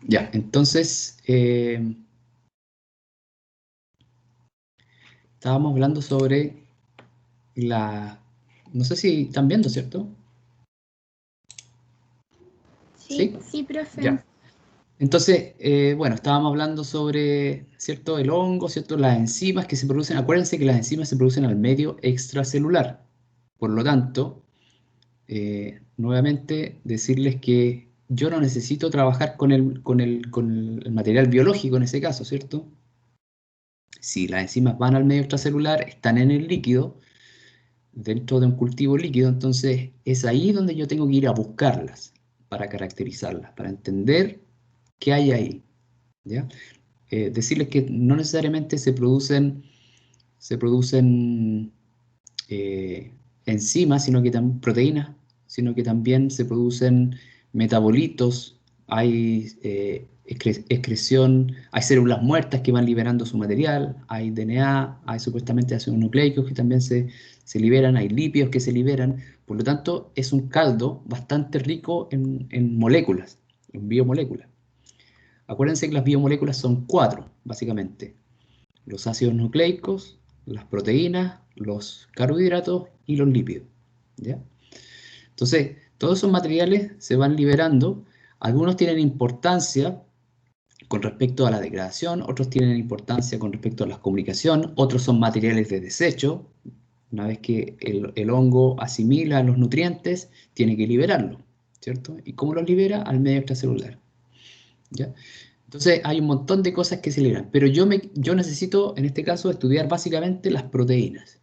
Ya, entonces, estábamos hablando sobre la... No sé si están viendo, ¿cierto? Sí, ¿Sí? sí, profe. Ya. Entonces, bueno, estábamos hablando sobre, ¿cierto? El hongo, ¿cierto? Las enzimas que se producen. Acuérdense que las enzimas se producen al medio extracelular. Por lo tanto, nuevamente decirles que yo no necesito trabajar con el material biológico en ese caso, ¿cierto? Si las enzimas van al medio extracelular, están en el líquido, dentro de un cultivo líquido, entonces es ahí donde yo tengo que ir a buscarlas para caracterizarlas, para entender qué hay ahí, ¿ya? Decirles que no necesariamente se producen eh, enzimas, sino que también proteínas, sino que también se producen metabolitos, hay excreción, hay células muertas que van liberando su material, hay DNA, hay supuestamente ácidos nucleicos que también se liberan, hay lípidos que se liberan, por lo tanto es un caldo bastante rico en moléculas, en biomoléculas. Acuérdense que las biomoléculas son cuatro, básicamente: los ácidos nucleicos, las proteínas, los carbohidratos y los lípidos, ¿ya? Entonces, todos esos materiales se van liberando. Algunos tienen importancia con respecto a la degradación, otros tienen importancia con respecto a la comunicación, otros son materiales de desecho. Una vez que el hongo asimila los nutrientes, tiene que liberarlos, ¿cierto? ¿Y cómo los libera? Al medio extracelular, ¿ya? Entonces hay un montón de cosas que se liberan, pero yo necesito, en este caso, estudiar básicamente las proteínas.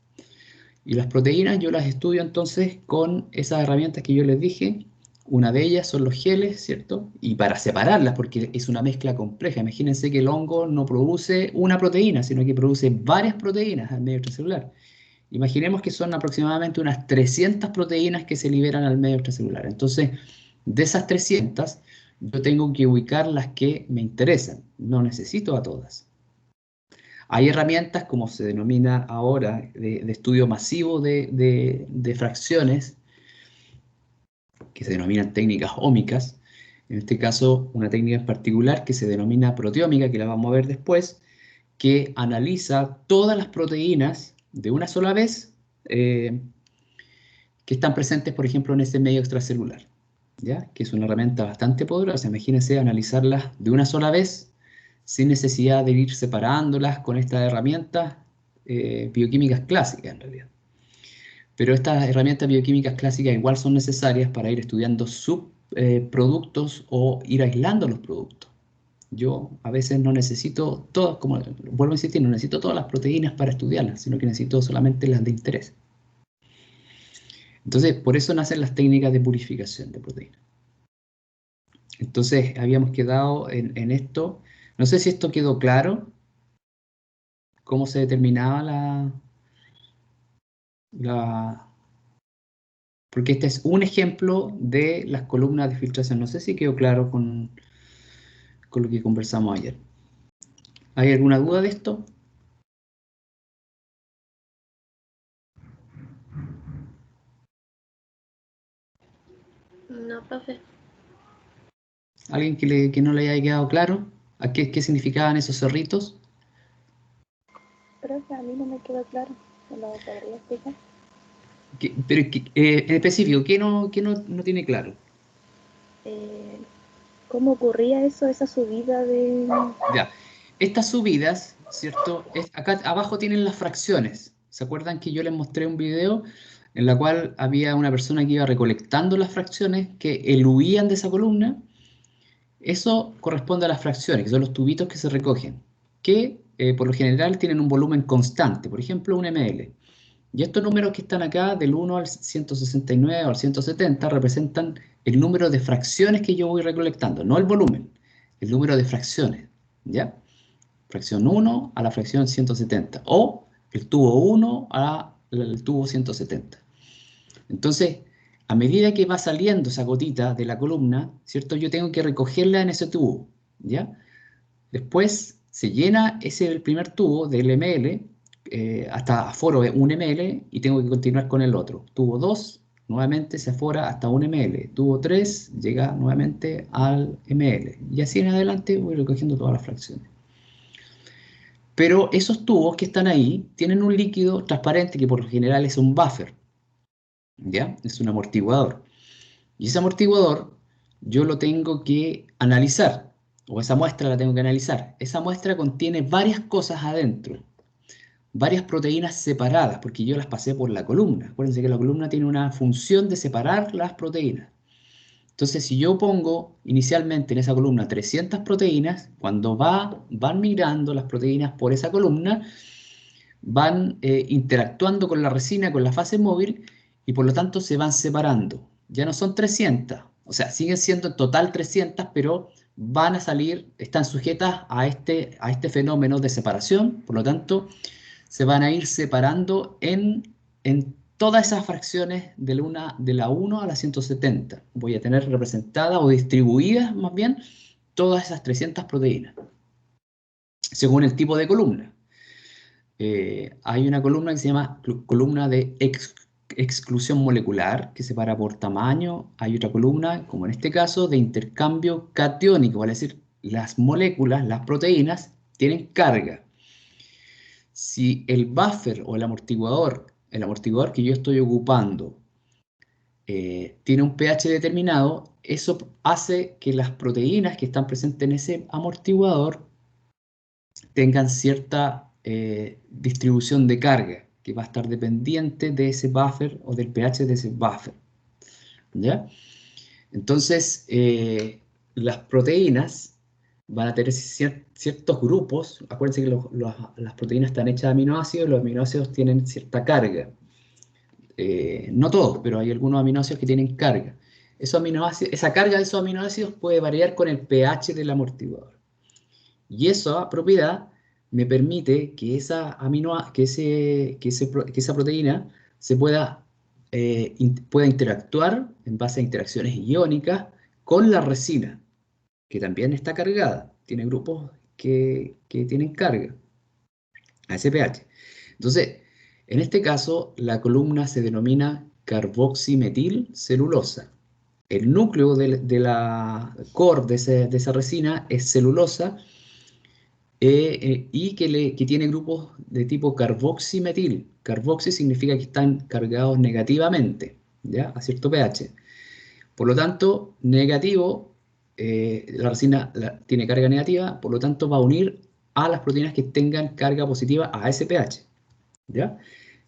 Y las proteínas yo las estudio entonces con esas herramientas que yo les dije. Una de ellas son los geles, ¿cierto? Y para separarlas, porque es una mezcla compleja. Imagínense que el hongo no produce una proteína, sino que produce varias proteínas al medio extracelular. Imaginemos que son aproximadamente unas 300 proteínas que se liberan al medio extracelular. Entonces, de esas 300, yo tengo que ubicar las que me interesan. No necesito a todas. Hay herramientas, como se denomina ahora, de estudio masivo de fracciones, que se denominan técnicas ómicas. En este caso, una técnica en particular que se denomina proteómica, que la vamos a ver después, que analiza todas las proteínas de una sola vez, que están presentes, por ejemplo, en ese medio extracelular, ¿ya? Que es una herramienta bastante poderosa. Imagínense analizarlas de una sola vez sin necesidad de ir separándolas con estas herramientas bioquímicas clásicas, en realidad. Pero estas herramientas bioquímicas clásicas igual son necesarias para ir estudiando subproductos o ir aislando los productos. Yo a veces no necesito todas, como vuelvo a insistir, no necesito todas las proteínas para estudiarlas, sino que necesito solamente las de interés. Entonces, por eso nacen las técnicas de purificación de proteínas. Entonces, habíamos quedado en esto. No sé si esto quedó claro, cómo se determinaba la... Porque este es un ejemplo de las columnas de filtración. No sé si quedó claro con lo que conversamos ayer. ¿Hay alguna duda de esto? No, profe. ¿Alguien que no le haya quedado claro? ¿A qué significaban esos cerritos? Profe, a mí no me quedó claro. ¿Me lo podría explicar? Pero en específico, ¿qué no tiene claro? Eh, ¿Cómo ocurría eso, esa subida de...? Ya, estas subidas, ¿cierto? Acá abajo tienen las fracciones. ¿Se acuerdan que yo les mostré un video en la cual había una persona que iba recolectando las fracciones que eluían de esa columna? Eso corresponde a las fracciones, que son los tubitos que se recogen, que por lo general tienen un volumen constante, por ejemplo, un ml. Y estos números que están acá, del 1 al 169 o al 170, representan el número de fracciones que yo voy recolectando, no el volumen, el número de fracciones, ¿ya? Fracción 1 a la fracción 170, o el tubo 1 al tubo 170. Entonces, a medida que va saliendo esa gotita de la columna, ¿cierto? Yo tengo que recogerla en ese tubo, ¿ya? Después se llena el primer tubo del ml hasta aforo de 1 ml y tengo que continuar con el otro. Tubo 2, nuevamente se afora hasta 1 ml. Tubo 3 llega nuevamente al ml. Y así en adelante voy recogiendo todas las fracciones. Pero esos tubos que están ahí tienen un líquido transparente que por lo general es un buffer, ¿ya? Es un amortiguador. Y ese amortiguador yo lo tengo que analizar, o esa muestra la tengo que analizar. Esa muestra contiene varias cosas adentro, varias proteínas separadas, porque yo las pasé por la columna. Acuérdense que la columna tiene una función de separar las proteínas. Entonces, si yo pongo inicialmente en esa columna 300 proteínas, cuando van migrando las proteínas por esa columna, van interactuando con la resina, con la fase móvil, y por lo tanto se van separando. Ya no son 300, o sea, siguen siendo en total 300, pero van a salir, están sujetas a este fenómeno de separación, por lo tanto, se van a ir separando en todas esas fracciones de la 1 a la 170. Voy a tener representadas o distribuidas, más bien, todas esas 300 proteínas, según el tipo de columna. Hay una columna que se llama columna de exclusión molecular, que separa por tamaño. Hay otra columna, como en este caso, de intercambio catiónico, vale decir, las moléculas, las proteínas, tienen carga. Si el buffer o el amortiguador que yo estoy ocupando, tiene un pH determinado, eso hace que las proteínas que están presentes en ese amortiguador tengan cierta distribución de carga, que va a estar dependiente de ese buffer o del pH de ese buffer, ¿ya? Entonces, las proteínas van a tener ciertos grupos. Acuérdense que las proteínas están hechas de aminoácidos, los aminoácidos tienen cierta carga. No todos, pero hay algunos aminoácidos que tienen carga. Esa carga de esos aminoácidos puede variar con el pH del amortiguador. Y esa propiedad me permite que esa proteína pueda interactuar en base a interacciones iónicas con la resina, que también está cargada. Tiene grupos que tienen carga a ese pH. Entonces, en este caso, la columna se denomina carboximetilcelulosa. El núcleo de la core de esa resina es celulosa, y que tiene grupos de tipo carboximetil. Carboxi significa que están cargados negativamente, ¿ya? A cierto pH. Por lo tanto, negativo, la resina tiene carga negativa, por lo tanto va a unir a las proteínas que tengan carga positiva a ese pH, ¿ya?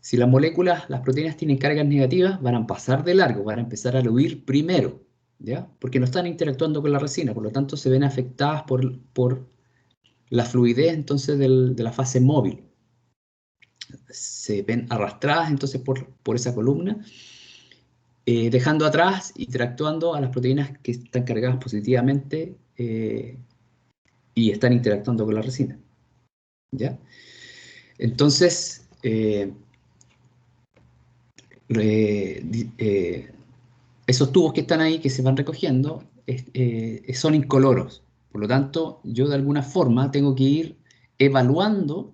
Si las moléculas, las proteínas tienen cargas negativas, van a pasar de largo, van a empezar a huir primero, ¿ya? Porque no están interactuando con la resina, por lo tanto se ven afectadas por la fluidez entonces de la fase móvil. Se ven arrastradas entonces por esa columna, dejando atrás, interactuando a las proteínas que están cargadas positivamente, y están interactuando con la resina, ¿ya? Entonces, esos tubos que están ahí, que se van recogiendo, son incoloros. Por lo tanto, yo de alguna forma tengo que ir evaluando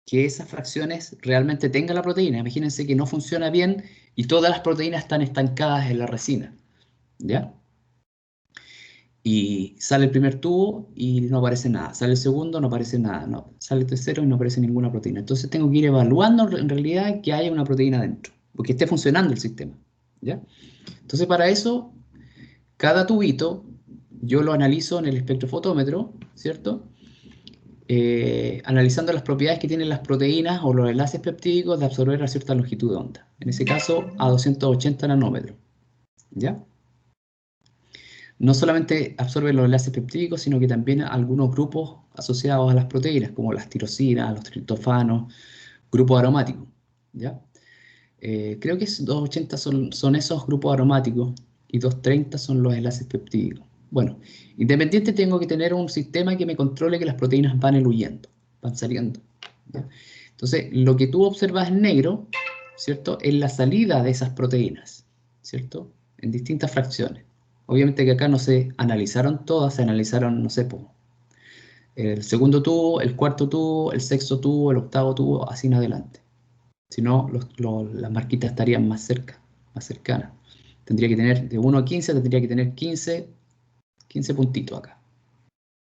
que esas fracciones realmente tengan la proteína. Imagínense que no funciona bien y todas las proteínas están estancadas en la resina, ¿ya? Y sale el primer tubo y no aparece nada. Sale el segundo, no aparece nada. No, sale el tercero y no aparece ninguna proteína. Entonces tengo que ir evaluando en realidad que haya una proteína dentro, porque esté funcionando el sistema, ¿ya? Entonces para eso, cada tubito yo lo analizo en el espectrofotómetro, ¿cierto? Analizando las propiedades que tienen las proteínas o los enlaces peptídicos de absorber a cierta longitud de onda. En ese caso, a 280 nanómetros, ¿ya? No solamente absorben los enlaces peptídicos, sino que también algunos grupos asociados a las proteínas, como las tirosinas, los triptófanos, grupos aromáticos, ¿ya? Creo que 280 son esos grupos aromáticos y 230 son los enlaces peptídicos. Bueno, independiente tengo que tener un sistema que me controle que las proteínas van eluyendo, van saliendo, ¿ya? Entonces, lo que tú observas en negro, ¿cierto? Es la salida de esas proteínas, ¿cierto? En distintas fracciones. Obviamente que acá no se analizaron todas, se analizaron, no sé, el segundo tubo, el cuarto tubo, el sexto tubo, el octavo tubo, así en adelante. Si no, las marquitas estarían más cerca. más cercana. Tendría que tener, de 1 a 15, tendría que tener 15 puntitos acá.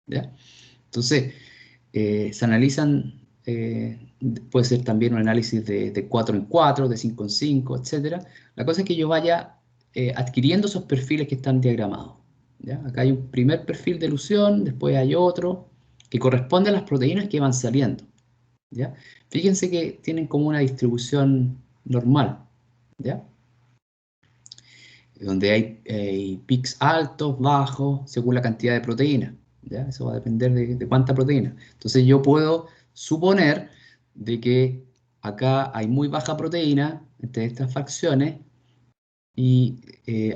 ¿Ya? Entonces, se analizan, puede ser también un análisis de 4 en 4, de 5 en 5, etc. La cosa es que yo vaya adquiriendo esos perfiles que están diagramados. ¿Ya? Acá hay un primer perfil de elusión, después hay otro, que corresponde a las proteínas que van saliendo. ¿Ya? Fíjense que tienen como una distribución normal, ¿ya? Donde hay pics altos, bajos, según la cantidad de proteína, ¿ya? Eso va a depender de cuánta proteína. Entonces yo puedo suponer de que acá hay muy baja proteína entre estas fracciones y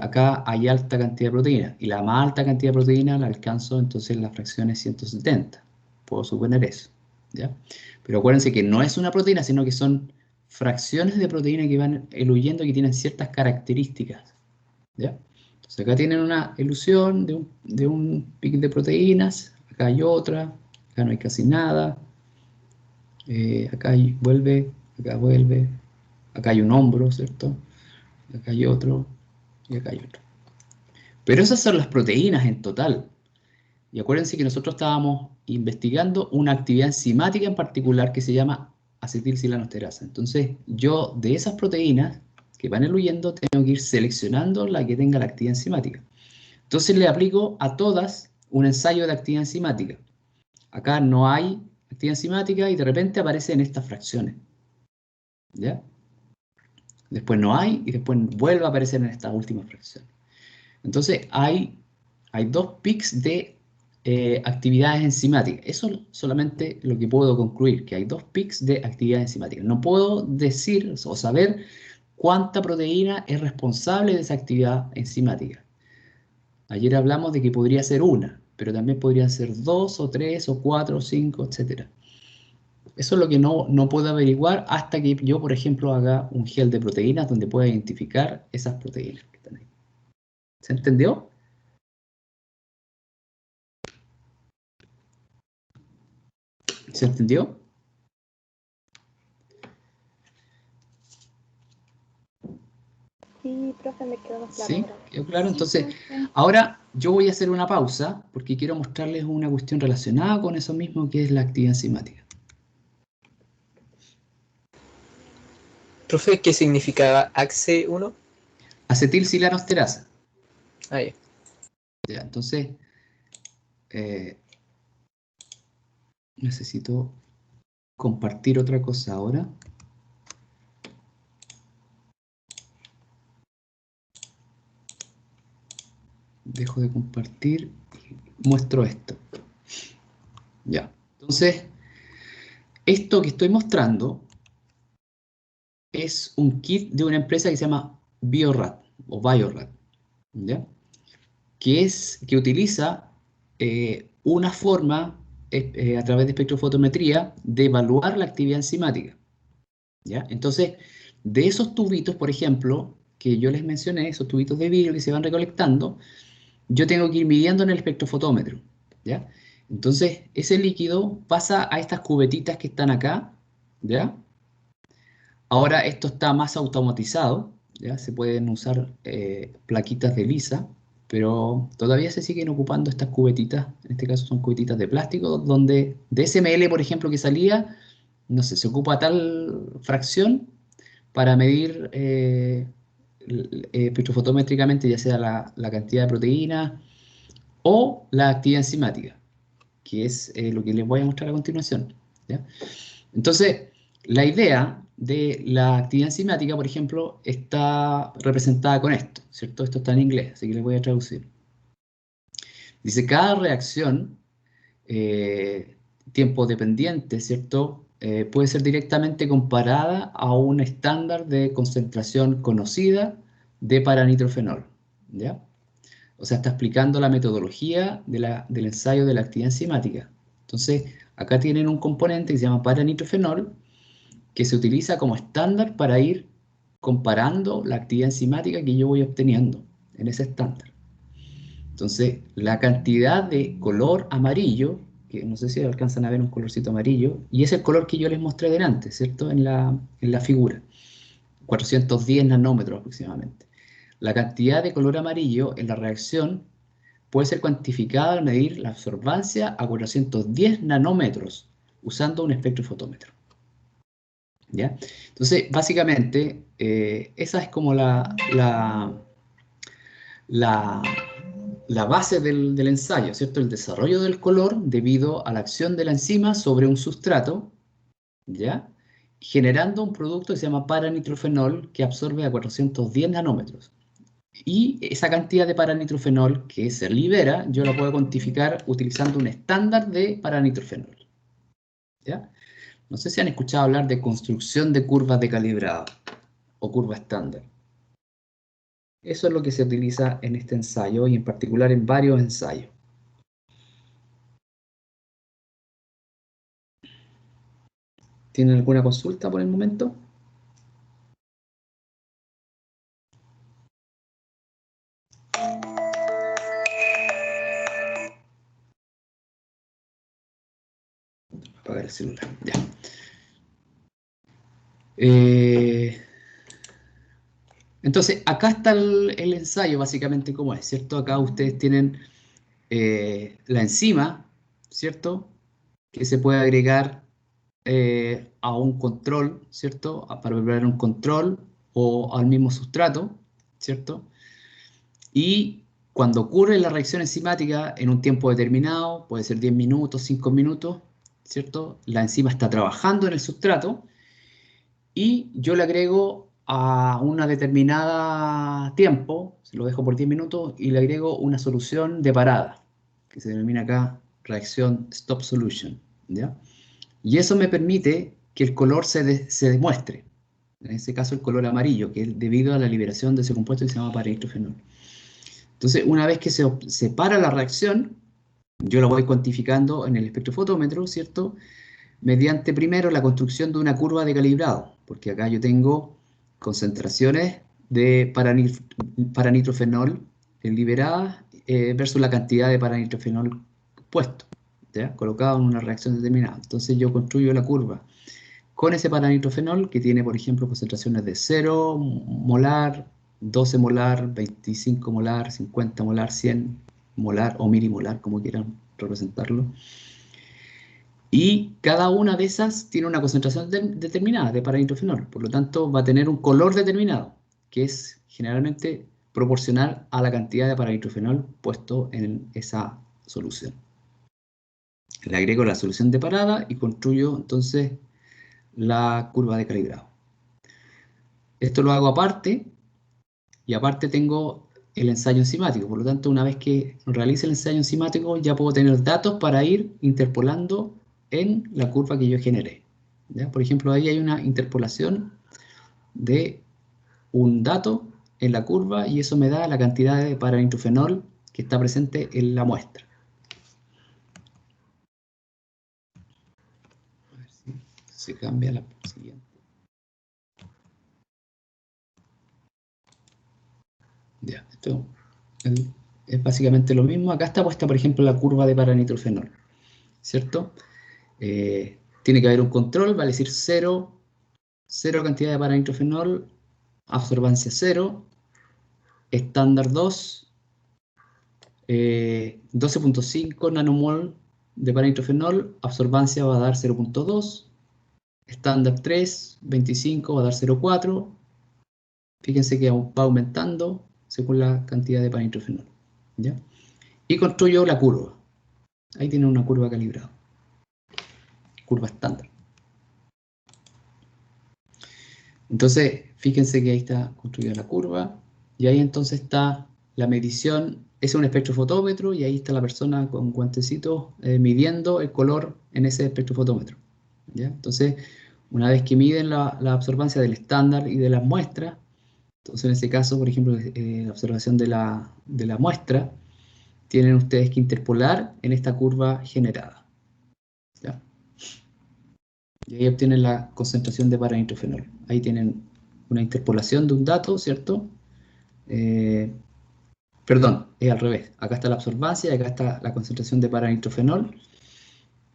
acá hay alta cantidad de proteína. Y la más alta cantidad de proteína la alcanzo entonces en las fracciones 170. Puedo suponer eso, ¿ya? Pero acuérdense que no es una proteína, sino que son fracciones de proteína que van eluyendo, que tienen ciertas características, ¿ya? Entonces acá tienen una elusión de un pic de proteínas, acá hay otra, acá no hay casi nada, vuelve, acá hay un hombro, ¿cierto? Acá hay otro, y acá hay otro. Pero esas son las proteínas en total. Y acuérdense que nosotros estábamos investigando una actividad enzimática en particular que se llama acetilsilanosterasa. Entonces, yo de esas proteínas que van eluyendo tengo que ir seleccionando la que tenga la actividad enzimática. Entonces le aplico a todas un ensayo de actividad enzimática. Acá no hay actividad enzimática y de repente aparecen estas fracciones. ¿Ya? Después no hay y después vuelve a aparecer en estas últimas fracciones. Entonces hay dos pics de actividades enzimáticas. Eso es solamente lo que puedo concluir, que hay dos pics de actividades enzimáticas. No puedo decir o saber cuánta proteína es responsable de esa actividad enzimática. Ayer hablamos de que podría ser una, pero también podrían ser 2 o 3 o 4 o 5, etc. Eso es lo que no puedo averiguar hasta que yo, por ejemplo, haga un gel de proteínas donde pueda identificar esas proteínas que están ahí. ¿Se entendió? ¿Se entendió? Sí, profe, me quedó más claro ¿Sí? ahora. ¿Quedó claro? Sí, Entonces, profe. ahora yo voy a hacer una pausa porque quiero mostrarles una cuestión relacionada con eso mismo que es la actividad enzimática. Profe, ¿qué significaba AXE1? Acetilsilanosterasa. Ah, ya. Ya, entonces, necesito compartir otra cosa ahora. Dejo de compartir y muestro esto. Ya, entonces, esto que estoy mostrando es un kit de una empresa que se llama Biorad o Biorad, ¿ya? Que utiliza una forma a través de espectrofotometría de evaluar la actividad enzimática, ¿ya? Entonces, de esos tubitos, por ejemplo, que yo les mencioné, esos tubitos de vidrio que se van recolectando, yo tengo que ir midiendo en el espectrofotómetro, ¿ya? Entonces, ese líquido pasa a estas cubetitas que están acá, ¿ya? Ahora esto está más automatizado, ¿ya? Se pueden usar plaquitas de lisa, pero todavía se siguen ocupando estas cubetitas, en este caso son cubetitas de plástico, donde de ese ml, por ejemplo, que salía, no sé, se ocupa tal fracción para medir espectrofotométricamente ya sea la cantidad de proteína o la actividad enzimática, que es lo que les voy a mostrar a continuación, ¿ya? Entonces, la idea de la actividad enzimática, por ejemplo, está representada con esto, ¿cierto? Esto está en inglés, así que les voy a traducir. Dice, cada reacción, tiempo dependiente, ¿cierto? Puede ser directamente comparada a un estándar de concentración conocida de paranitrofenol, ¿ya? O sea, está explicando la metodología del ensayo de la actividad enzimática. Entonces, acá tienen un componente que se llama paranitrofenol, que se utiliza como estándar para ir comparando la actividad enzimática que yo voy obteniendo en ese estándar. Entonces, la cantidad de color amarillo, que no sé si alcanzan a ver un colorcito amarillo, y es el color que yo les mostré delante, ¿cierto? En la figura. 410 nanómetros aproximadamente. La cantidad de color amarillo en la reacción puede ser cuantificada al medir la absorbancia a 410 nanómetros usando un espectrofotómetro. ¿Ya? Entonces, básicamente, esa es como la base del ensayo, ¿cierto? El desarrollo del color debido a la acción de la enzima sobre un sustrato, ¿ya? Generando un producto que se llama paranitrofenol que absorbe a 410 nanómetros. Y esa cantidad de paranitrofenol que se libera, yo la puedo cuantificar utilizando un estándar de paranitrofenol. ¿Ya? No sé si han escuchado hablar de construcción de curvas de calibrado o curva estándar. Eso es lo que se utiliza en este ensayo y en particular en varios ensayos. ¿Tienen alguna consulta por el momento? Apagar el celular, ya. Entonces, acá está el ensayo, básicamente, como es, ¿cierto? Acá ustedes tienen la enzima, ¿cierto? Que se puede agregar a un control, ¿cierto? Para preparar un control o al mismo sustrato, ¿cierto? Y cuando ocurre la reacción enzimática en un tiempo determinado, puede ser 10 minutos, 5 minutos, ¿cierto? La enzima está trabajando en el sustrato y yo le agrego a una determinada tiempo, se lo dejo por 10 minutos y le agrego una solución de parada, que se denomina acá reacción stop solution, ¿ya? Y eso me permite que el color se demuestre. En este caso el color amarillo, que es debido a la liberación de ese compuesto que se llama paranitrofenol. Entonces, una vez que se para la reacción, yo la voy cuantificando en el espectrofotómetro, ¿cierto? Mediante primero la construcción de una curva de calibrado, porque acá yo tengo concentraciones de paranitrofenol liberadas versus la cantidad de paranitrofenol puesto, ¿ya? Colocado en una reacción determinada. Entonces yo construyo la curva con ese paranitrofenol que tiene, por ejemplo, concentraciones de 0 molar, 12 molar, 25 molar, 50 molar, 100 molar o milimolar, como quieran representarlo. Y cada una de esas tiene una concentración determinada de paranitrofenol, por lo tanto va a tener un color determinado, que es generalmente proporcional a la cantidad de paranitrofenol puesto en esa solución. Le agrego la solución de parada y construyo entonces la curva de calibrado. Esto lo hago aparte, y aparte tengo el ensayo enzimático. Por lo tanto, una vez que realice el ensayo enzimático, ya puedo tener datos para ir interpolando en la curva que yo generé. ¿Ya? Por ejemplo, ahí hay una interpolación de un dato en la curva y eso me da la cantidad de paranitrofenol que está presente en la muestra. A ver si se cambia la siguiente. Ya, esto es básicamente lo mismo. Acá está puesta, por ejemplo, la curva de paranitrofenol, ¿cierto? Tiene que haber un control, vale decir 0 cantidad de paranitrofenol, absorbancia 0, estándar 2, 12.5 nanomol de paranitrofenol, absorbancia va a dar 0.2, estándar 3, 25 va a dar 0.4, fíjense que va aumentando según la cantidad de paranitrofenol, ¿ya? Y construyo la curva, ahí tienen una curva calibrada, curva estándar. Entonces, fíjense que ahí está construida la curva, y ahí entonces está la medición, es un espectrofotómetro, y ahí está la persona con guantecitos midiendo el color en ese espectrofotómetro, ¿ya? Entonces, una vez que miden la absorbancia del estándar y de las muestras, entonces en ese caso, por ejemplo, la observación de la muestra, tienen ustedes que interpolar en esta curva generada, ¿ya? Y ahí obtienen la concentración de paranitrofenol. Ahí tienen una interpolación de un dato, ¿cierto? Perdón, es al revés. Acá está la absorbancia y acá está la concentración de paranitrofenol.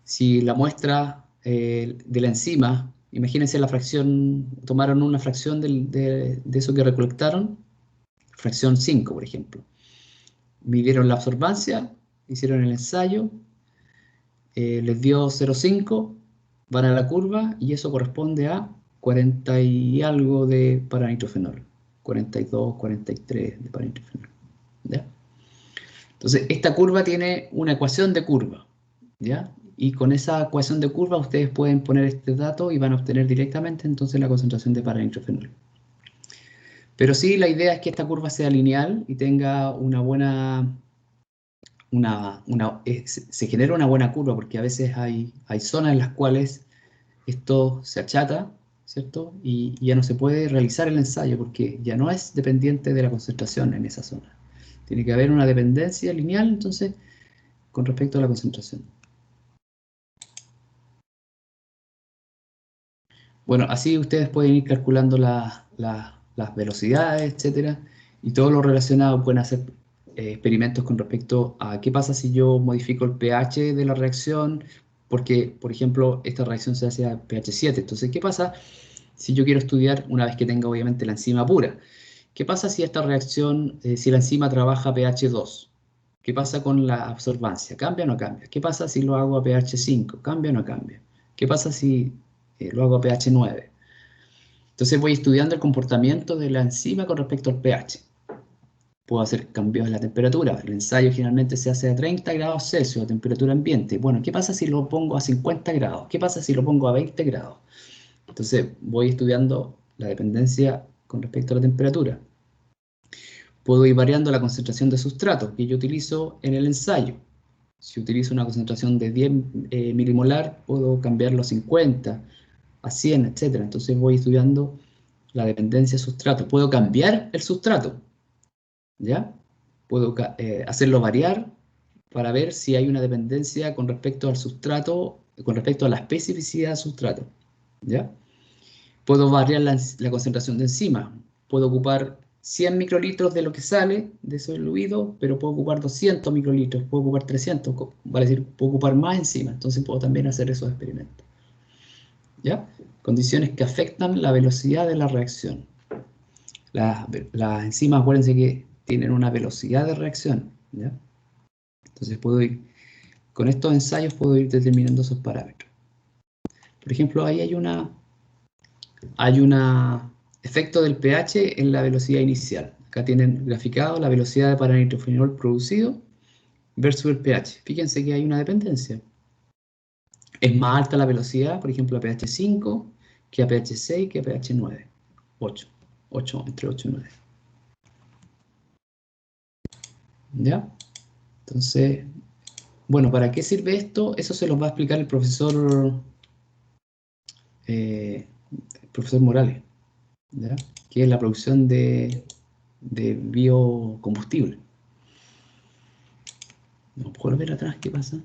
Si la muestra de la enzima imagínense la fracción, tomaron una fracción de eso que recolectaron, fracción 5, por ejemplo. Midieron la absorbancia, hicieron el ensayo, les dio 0,5, van a la curva y eso corresponde a 40 y algo de paranitrófenol, 42, 43 de paranitrófenol. ¿Ya? Entonces, esta curva tiene una ecuación de curva, ¿ya? Y con esa ecuación de curva ustedes pueden poner este dato y van a obtener directamente entonces la concentración de paranitrófenol. Pero sí, la idea es que esta curva sea lineal y tenga una buena... se genera una buena curva porque a veces hay zonas en las cuales esto se achata, ¿cierto? Y ya no se puede realizar el ensayo porque ya no es dependiente de la concentración en esa zona. Tiene que haber una dependencia lineal, entonces, con respecto a la concentración. Bueno, así ustedes pueden ir calculando las velocidades, etcétera, y todo lo relacionado. Pueden hacer experimentos con respecto a qué pasa si yo modifico el pH de la reacción, porque, por ejemplo, esta reacción se hace a pH 7. Entonces, ¿qué pasa si yo quiero estudiar, una vez que tenga obviamente la enzima pura? ¿Qué pasa si esta reacción, si la enzima trabaja a pH 2? ¿Qué pasa con la absorbancia? ¿Cambia o no cambia? ¿Qué pasa si lo hago a pH 5? ¿Cambia o no cambia? ¿Qué pasa si lo hago a pH 9? Entonces voy estudiando el comportamiento de la enzima con respecto al pH. Puedo hacer cambios en la temperatura. El ensayo generalmente se hace a 30 grados Celsius, a temperatura ambiente. Bueno, ¿qué pasa si lo pongo a 50 grados? ¿Qué pasa si lo pongo a 20 grados? Entonces voy estudiando la dependencia con respecto a la temperatura. Puedo ir variando la concentración de sustrato que yo utilizo en el ensayo. Si utilizo una concentración de 10 milimolar, puedo cambiarlo a 50, a 100, etc. Entonces voy estudiando la dependencia de sustrato. Puedo cambiar el sustrato, ¿ya? Puedo hacerlo variar para ver si hay una dependencia con respecto al sustrato, con respecto a la especificidad del sustrato, ¿ya? Puedo variar la concentración de enzima. Puedo ocupar 100 microlitros de lo que sale de ese fluido, pero puedo ocupar 200 microlitros, puedo ocupar 300, vale decir, puedo ocupar más enzima. Entonces puedo también hacer esos experimentos, ¿ya? Condiciones que afectan la velocidad de la reacción. Las enzimas, acuérdense que tienen una velocidad de reacción, ¿ya? Entonces puedo ir, con estos ensayos puedo ir determinando esos parámetros. Por ejemplo, ahí hay un efecto del pH en la velocidad inicial. Acá tienen graficado la velocidad de paranitrófenol producido versus el pH. Fíjense que hay una dependencia. Es más alta la velocidad, por ejemplo, a pH 5 que a pH 6 que a pH 9. 8, entre 8 y 9. ¿Ya? Entonces, bueno, ¿para qué sirve esto? Eso se los va a explicar el profesor Morales, ¿ya? Que es la producción de biocombustible. No puedo ver atrás qué pasa.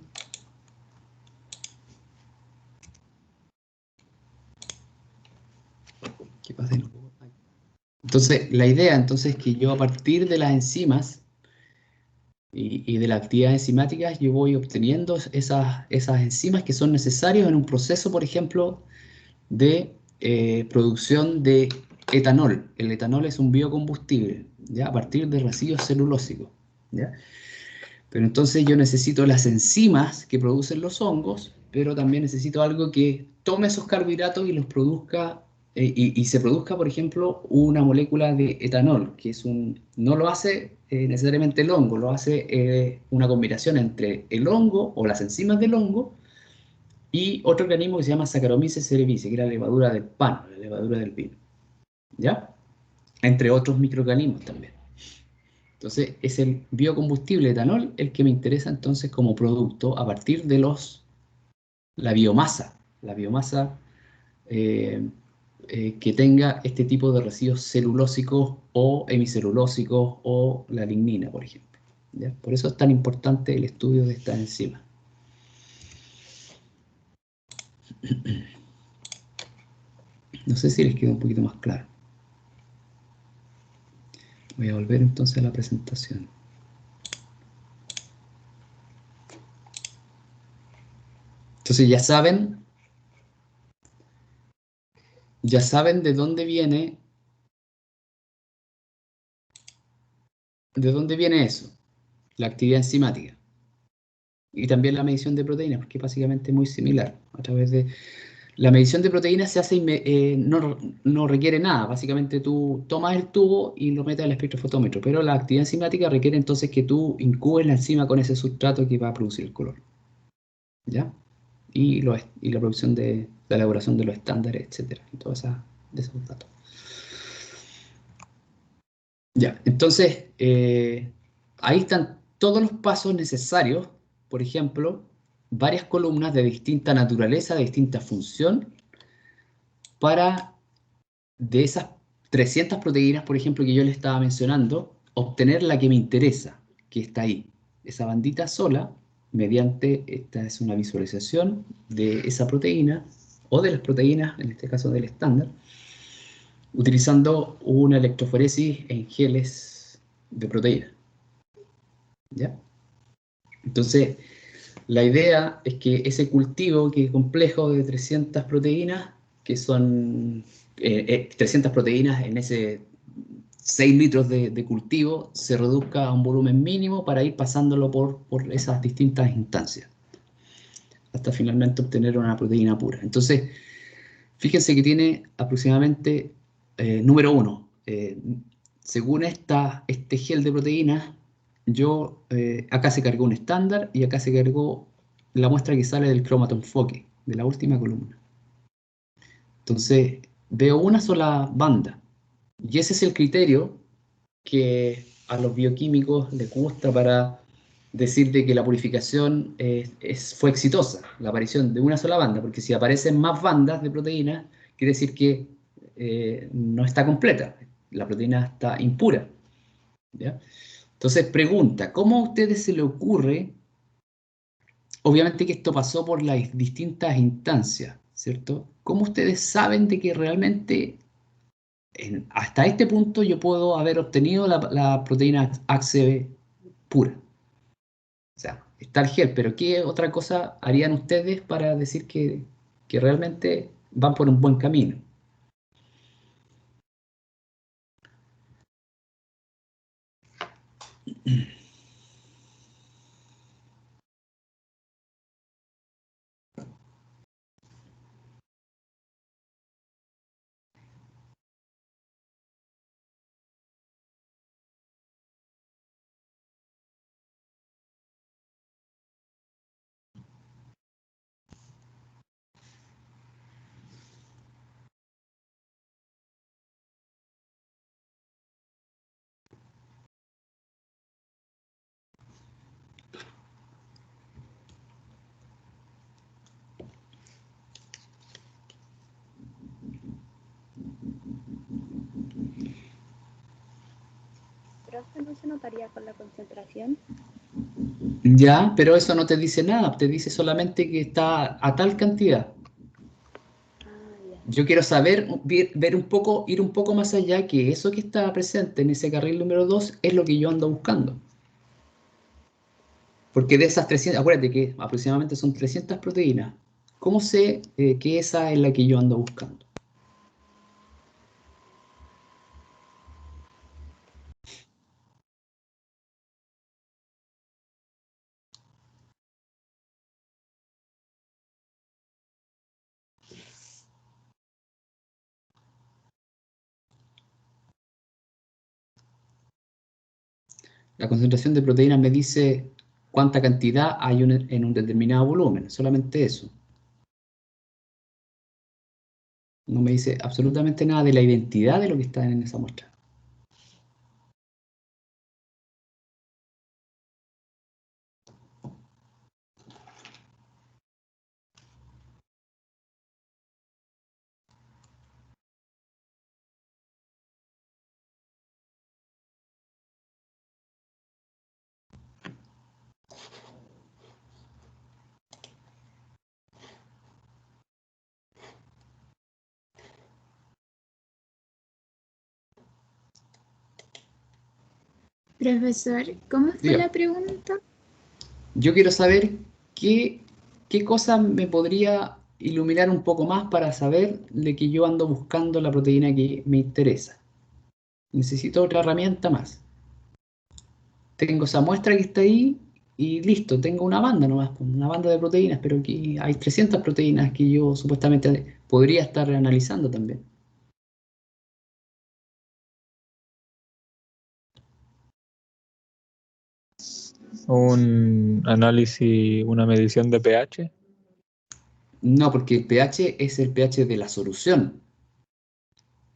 ¿Qué pasa? Entonces, la idea entonces es que yo a partir de las enzimas y de las actividades enzimáticas, yo voy obteniendo esas enzimas que son necesarias en un proceso, por ejemplo, de producción de etanol. El etanol es un biocombustible, ¿ya? A partir de residuos celulósicos, ¿ya? Pero entonces yo necesito las enzimas que producen los hongos, pero también necesito algo que tome esos carbohidratos y los produzca, y se produzca, por ejemplo, una molécula de etanol, que no lo hace necesariamente el hongo, lo hace una combinación entre el hongo o las enzimas del hongo y otro organismo que se llama Saccharomyces cerevisiae, que es la levadura del pan, la levadura del vino, ¿ya? Entre otros microorganismos también. Entonces, es el biocombustible etanol el que me interesa entonces como producto a partir de la biomasa que tenga este tipo de residuos celulósicos o hemicelulósicos o la lignina, por ejemplo, ¿ya? Por eso es tan importante el estudio de esta enzima. No sé si les queda un poquito más claro. Voy a volver entonces a la presentación. Entonces ya saben ya saben de dónde viene eso, la actividad enzimática. Y también la medición de proteínas, porque es básicamente muy similar. A través de la medición de proteínas se hace no requiere nada. Básicamente tú tomas el tubo y lo metes al espectrofotómetro. Pero la actividad enzimática requiere entonces que tú incubes la enzima con ese sustrato que va a producir el color. ¿Ya? Y la producción de la elaboración de los estándares, etcétera. Y todos esos datos. Ya, entonces, ahí están todos los pasos necesarios. Por ejemplo, varias columnas de distinta naturaleza, de distinta función, para de esas 300 proteínas, por ejemplo, que yo les estaba mencionando, obtener la que me interesa, que está ahí. Esa bandita sola, mediante, esta es una visualización de esa proteína, o de las proteínas, en este caso del estándar, utilizando una electroforesis en geles de proteína. ¿Ya? Entonces, la idea es que ese cultivo que es complejo de 300 proteínas, que son 300 proteínas en ese 6 litros de cultivo, se reduzca a un volumen mínimo para ir pasándolo por esas distintas instancias, hasta finalmente obtener una proteína pura. Entonces, fíjense que tiene aproximadamente, número 1, según este gel de proteínas, acá se cargó un estándar y acá se cargó la muestra que sale del cromatoenfoque, de la última columna. Entonces, veo una sola banda. Y ese es el criterio que a los bioquímicos les gusta para decir de que la purificación fue exitosa, la aparición de una sola banda, porque si aparecen más bandas de proteínas, quiere decir que no está completa, la proteína está impura. ¿Ya? Entonces pregunta, ¿cómo a ustedes se le ocurre? Obviamente que esto pasó por las distintas instancias, ¿cierto? ¿Cómo ustedes saben de que realmente hasta este punto yo puedo haber obtenido la proteína ACE pura? O sea, está el gel, pero ¿qué otra cosa harían ustedes para decir que realmente van por un buen camino? Pero esto no se notaría con la concentración. Ya, pero eso no te dice nada, te dice solamente que está a tal cantidad. Ah, ya. Yo quiero saber, ver un poco, ir un poco más allá, que eso que está presente en ese carril número 2 es lo que yo ando buscando. Porque de esas 300, acuérdate que aproximadamente son 300 proteínas. ¿Cómo sé que esa es la que yo ando buscando? La concentración de proteínas me dice cuánta cantidad hay en un determinado volumen, solamente eso. No me dice absolutamente nada de la identidad de lo que está en esa muestra. Profesor, ¿cómo fue Diga, la pregunta? yo quiero saber qué cosa me podría iluminar un poco más para saber de que yo ando buscando la proteína que me interesa. Necesito otra herramienta más. Tengo esa muestra que está ahí y listo, tengo una banda nomás, una banda de proteínas, pero aquí hay 300 proteínas que yo supuestamente podría estar analizando también. Un análisis, una medición de pH. No, porque el pH es el pH de la solución.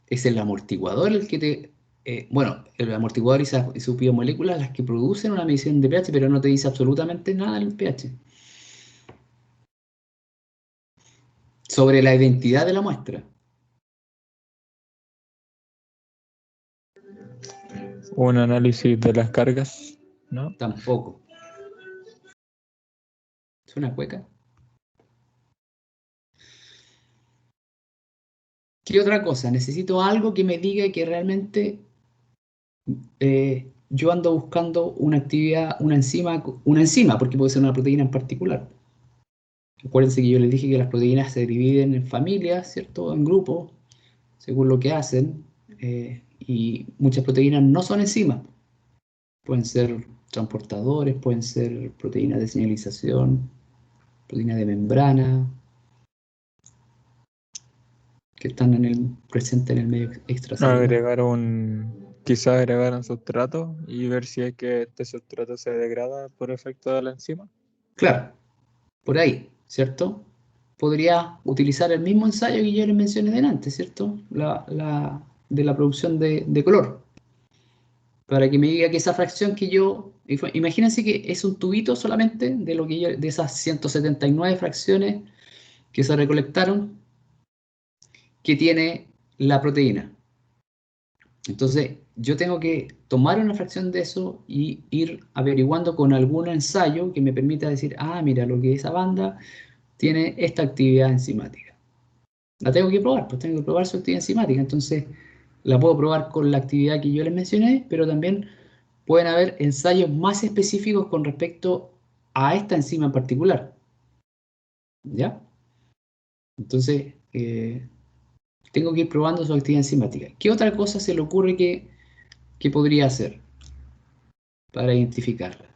Es el amortiguador el que te... bueno, el amortiguador y sus biomoléculas las que producen una medición de pH, pero no te dice absolutamente nada del pH. Sobre la identidad de la muestra. Un análisis de las cargas, ¿no? Tampoco. ¿Es una cueca? ¿Qué otra cosa? Necesito algo que me diga que realmente yo ando buscando una actividad, una enzima, porque puede ser una proteína en particular. Acuérdense que yo les dije que las proteínas se dividen en familias, ¿cierto? En grupos, según lo que hacen. Y muchas proteínas no son enzimas. Pueden ser transportadores, pueden ser proteínas de señalización, proteínas de membrana, que están presentes en el medio extracelular. Quizás agregar un sustrato y ver si es que este sustrato se degrada por efecto de la enzima. Claro, por ahí, ¿cierto? Podría utilizar el mismo ensayo que yo les mencioné delante, ¿cierto? De la producción de color. Para que me diga que esa fracción que yo... Imagínense que es un tubito solamente de esas 179 fracciones que se recolectaron que tiene la proteína. Entonces, yo tengo que tomar una fracción de eso y ir averiguando con algún ensayo que me permita decir, ah, mira, lo que esa banda tiene esta actividad enzimática. La tengo que probar, pues tengo que probar su actividad enzimática. Entonces, la puedo probar con la actividad que yo les mencioné, pero también pueden haber ensayos más específicos con respecto a esta enzima en particular. ¿Ya? Entonces, tengo que ir probando su actividad enzimática. ¿Qué otra cosa se le ocurre que podría hacer para identificarla?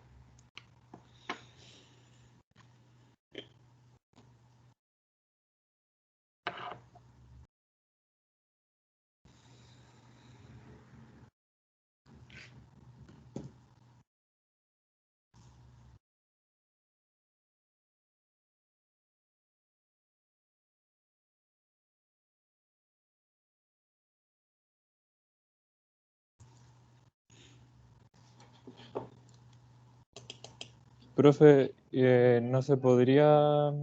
Profe, ¿no se podría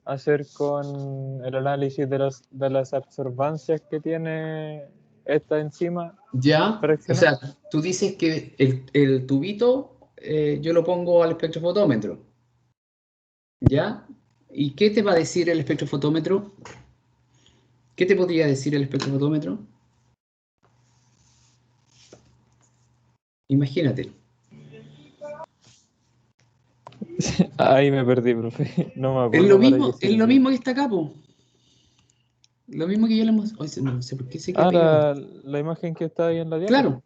hacer con el análisis de las absorbancias que tiene esta enzima Ya, o fraccionada? sea, tú dices que el tubito yo lo pongo al espectrofotómetro, ¿ya? ¿Y qué te va a decir el espectrofotómetro? ¿Qué te podría decir el espectrofotómetro? Imagínate. Ahí me perdí, profe. No me acuerdo para qué Es lo sirve. mismo que está acá, po. Lo mismo que yo le hemos... Oye, no sé por qué se queda pegado. La imagen que está ahí en la diapo. Claro,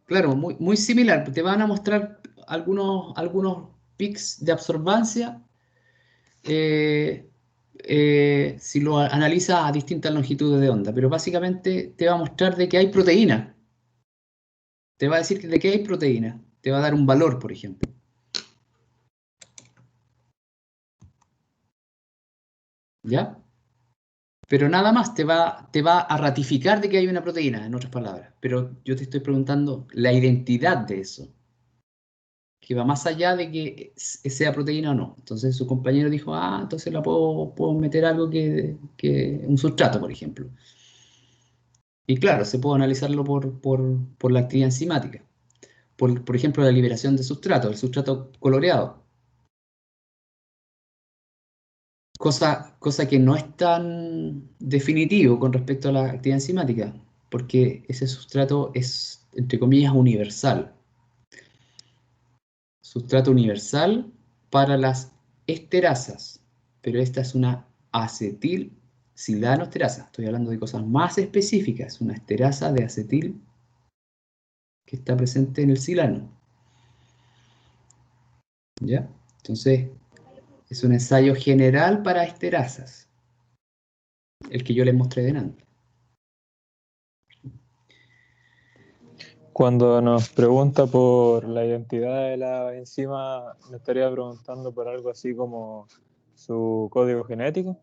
claro, muy similar. Te van a mostrar algunos pics de absorbancia si lo analiza a distintas longitudes de onda, pero básicamente te va a mostrar de que hay proteína. Te va a decir de que hay proteína. Te va a dar un valor, por ejemplo. ¿Ya? Pero nada más te va a ratificar de que hay una proteína, en otras palabras. Pero yo te estoy preguntando la identidad de eso, que va más allá de que sea proteína o no. Entonces su compañero dijo, ah, entonces puedo meter algo que un sustrato, por ejemplo. Y claro, se puede analizarlo por la actividad enzimática. Por ejemplo, la liberación de sustrato, el sustrato coloreado. Cosa que no es tan definitivo con respecto a la actividad enzimática, porque ese sustrato es, entre comillas, universal. Sustrato universal para las esterasas, pero esta es una acetilsilanoesterasa. Estoy hablando de cosas más específicas. Una esterasa de acetil que está presente en el silano. ¿Ya? Entonces, es un ensayo general para esterasas, el que yo les mostré delante. Cuando nos pregunta por la identidad de la enzima, ¿me estaría preguntando por algo así como su código genético?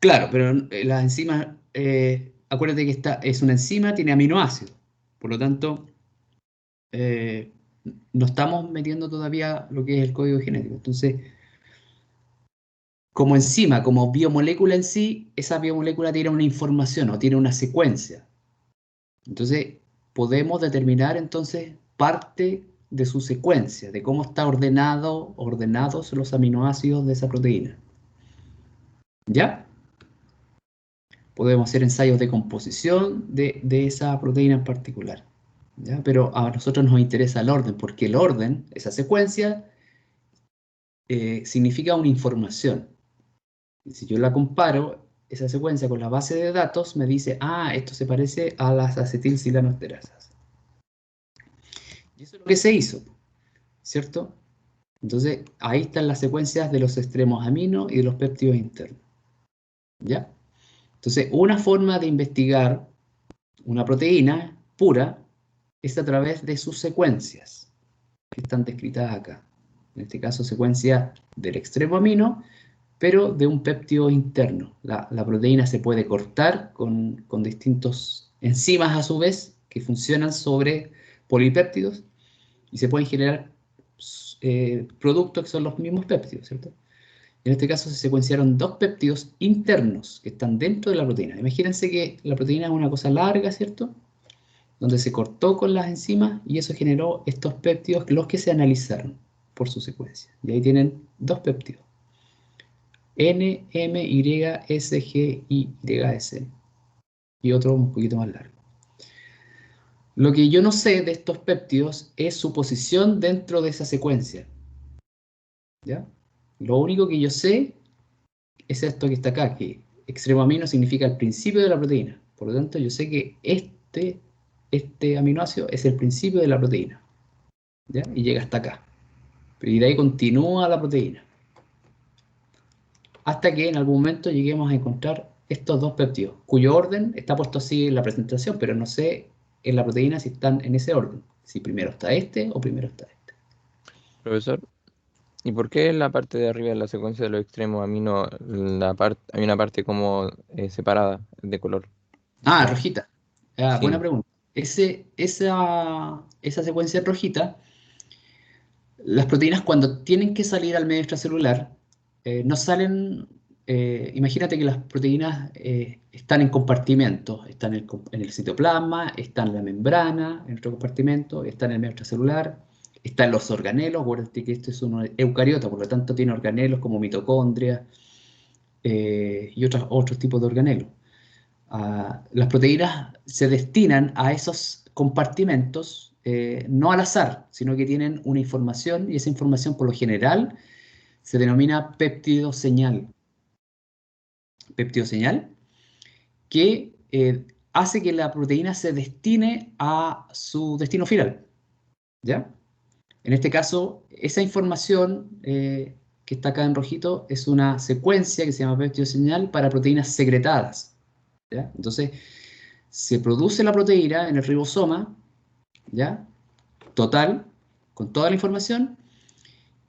Claro, pero las enzimas, acuérdate que es una enzima, tiene aminoácidos. Por lo tanto, eh, no estamos metiendo todavía lo que es el código genético. Entonces, como enzima, como biomolécula en sí, esa biomolécula tiene una información o tiene una secuencia. Entonces, podemos determinar entonces parte de su secuencia, de cómo está ordenados los aminoácidos de esa proteína. ¿Ya? Podemos hacer ensayos de composición de esa proteína en particular. ¿Ya? Pero a nosotros nos interesa el orden, porque el orden, esa secuencia, significa una información. Y si yo la comparo, esa secuencia con la base de datos, me dice, esto se parece a las acetilsilanoesterasas. Y eso es lo que se hizo, ¿cierto? Entonces, ahí están las secuencias de los extremos amino y de los péptidos internos. ¿Ya? Entonces, una forma de investigar una proteína pura es a través de sus secuencias, que están descritas acá. En este caso, secuencia del extremo amino, pero de un péptido interno. La proteína se puede cortar con distintos enzimas a su vez, que funcionan sobre polipéptidos, y se pueden generar productos que son los mismos péptidos, ¿cierto? En este caso se secuenciaron dos péptidos internos que están dentro de la proteína. Imagínense que la proteína es una cosa larga, ¿cierto? Donde se cortó con las enzimas y eso generó estos péptidos, los que se analizaron por su secuencia. Y ahí tienen dos péptidos. N, M, Y, S, G, Y, S. Y otro un poquito más largo. Lo que yo no sé de estos péptidos es su posición dentro de esa secuencia. ¿Ya? Lo único que yo sé es esto que está acá, que extremo amino significa el principio de la proteína. Por lo tanto, yo sé que este aminoácido es el principio de la proteína. ¿Ya? Y llega hasta acá. Y de ahí continúa la proteína. Hasta que en algún momento lleguemos a encontrar estos dos péptidos, cuyo orden está puesto así en la presentación, pero no sé en la proteína si están en ese orden. Si primero está este o primero está este. Profesor, ¿y por qué en la parte de arriba de la secuencia de los extremos amino hay una parte como separada de color? Rojita. Buena Sí. pregunta. Esa secuencia rojita, las proteínas cuando tienen que salir al medio extracelular, no salen, imagínate que las proteínas están en compartimentos, están en el citoplasma, están en la membrana, en otro compartimento, están en el medio extracelular, están los organelos, acuérdate que esto es un eucariota, por lo tanto tiene organelos como mitocondria y otros tipos de organelos. Las proteínas se destinan a esos compartimentos no al azar, sino que tienen una información y esa información por lo general se denomina péptido señal. Péptido señal que hace que la proteína se destine a su destino final. ¿Ya? En este caso, esa información que está acá en rojito es una secuencia que se llama péptido señal para proteínas secretadas. ¿Ya? Entonces, se produce la proteína en el ribosoma, ¿ya? Total, con toda la información,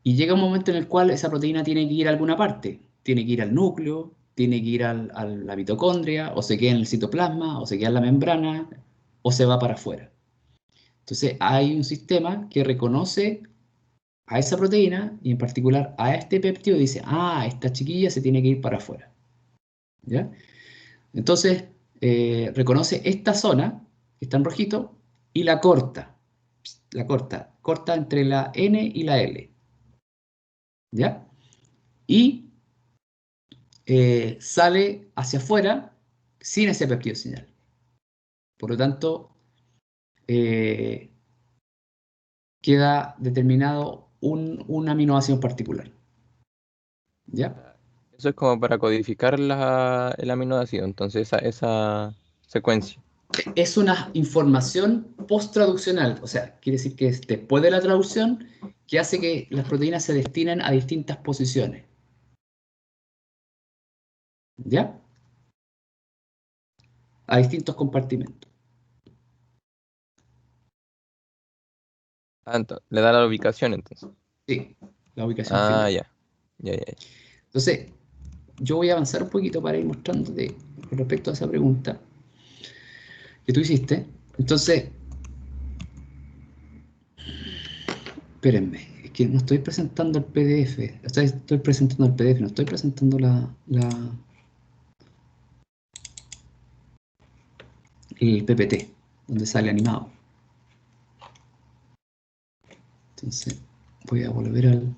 y llega un momento en el cual esa proteína tiene que ir a alguna parte. Tiene que ir al núcleo, tiene que ir a la mitocondria, o se queda en el citoplasma, o se queda en la membrana, o se va para afuera. Entonces hay un sistema que reconoce a esa proteína, y en particular a este péptido, y dice, esta chiquilla se tiene que ir para afuera. ¿Ya? Entonces, reconoce esta zona, que está en rojito, y la corta. Corta entre la N y la L. ¿Ya? Y sale hacia afuera sin ese péptido señal. Por lo tanto, queda determinado un aminoácido en particular. ¿Ya? Eso es como para codificar el aminoácido, entonces esa secuencia. Es una información post-traduccional, o sea, quiere decir que es después de la traducción que hace que las proteínas se destinen a distintas posiciones. ¿Ya? A distintos compartimentos. Ah, le da la ubicación entonces. Sí, la ubicación Ah, final. ya. Ya. Entonces, yo voy a avanzar un poquito para ir mostrándote con respecto a esa pregunta que tú hiciste. Entonces, espérenme, es que no estoy presentando el PDF. O sea, estoy presentando el PDF, no estoy presentando el PPT, donde sale animado. Entonces, voy a volver al...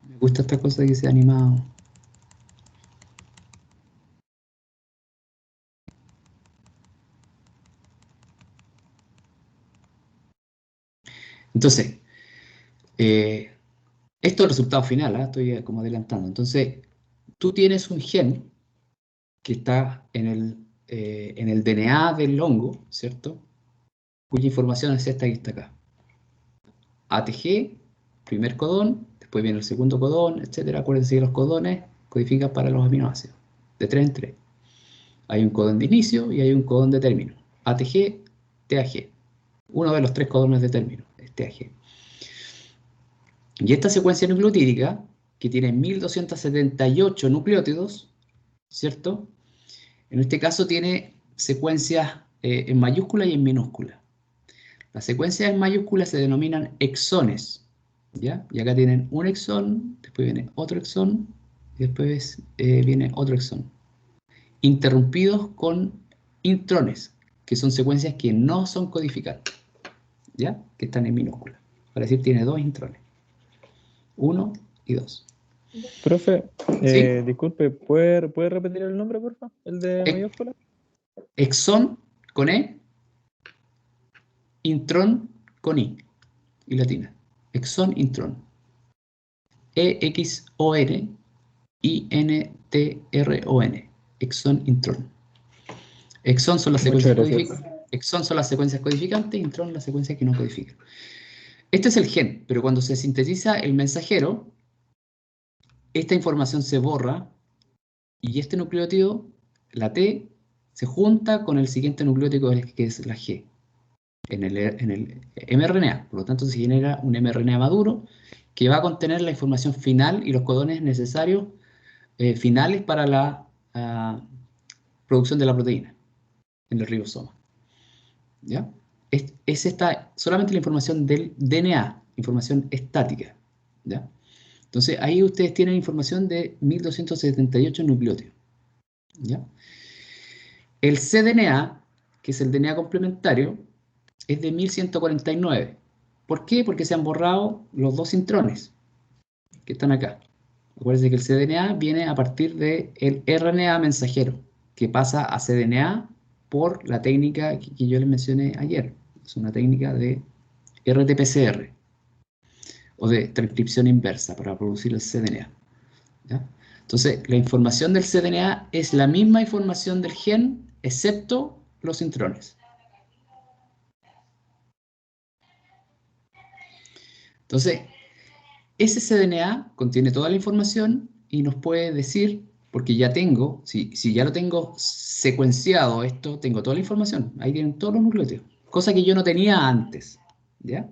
Me gusta esta cosa de que sea animado. Entonces, esto es el resultado final, estoy como adelantando. Entonces, tú tienes un gen que está en el DNA del hongo, ¿cierto? Cuya información es esta que está acá. ATG, primer codón, después viene el segundo codón, etc. Acuérdense que los codones codifican para los aminoácidos, de 3 en 3. Hay un codón de inicio y hay un codón de término. ATG, TAG. Uno de los 3 codones de término es TAG. Y esta secuencia nucleotídica, que tiene 1278 nucleótidos, ¿cierto? En este caso tiene secuencias en mayúscula y en minúscula. Las secuencias en mayúscula se denominan exones, ¿ya? Y acá tienen un exón, después viene otro exón, y después viene otro exón. Interrumpidos con intrones, que son secuencias que no son codificantes, ¿ya? Que están en minúscula. Para decir, tiene 2 intrones. 1 y 2. Profe, ¿Sí? disculpe, ¿puede repetir el nombre, por favor? ¿El de mayúscula? Exón con E, intrón con I latina. Exón, intrón. EXON-INTRON. Exón, intrón. Exón son las Muchas secuencias gracias. Exón son las secuencias codificantes, intrón las secuencias que no codifican. Este es el gen, pero cuando se sintetiza el mensajero, esta información se borra y este nucleótido, la T, se junta con el siguiente nucleótido que es la G, en el mRNA. Por lo tanto, se genera un mRNA maduro que va a contener la información final y los codones necesarios finales para la producción de la proteína en el ribosoma. ¿Ya? Es esta solamente la información del DNA, información estática. ¿Ya? Entonces, ahí ustedes tienen información de 1278 nucleótidos. ¿Ya? El cDNA, que es el DNA complementario, es de 1149. ¿Por qué? Porque se han borrado los 2 intrones que están acá. Acuérdense que el cDNA viene a partir del RNA mensajero, que pasa a cDNA por la técnica que yo les mencioné ayer. Es una técnica de RT-PCR o de transcripción inversa para producir el cDNA. ¿Ya? Entonces, la información del cDNA es la misma información del gen, excepto los intrones. Entonces, ese cDNA contiene toda la información y nos puede decir, porque ya tengo, si ya lo tengo secuenciado esto, tengo toda la información. Ahí tienen todos los nucleótidos. Cosa que yo no tenía antes. ¿Ya?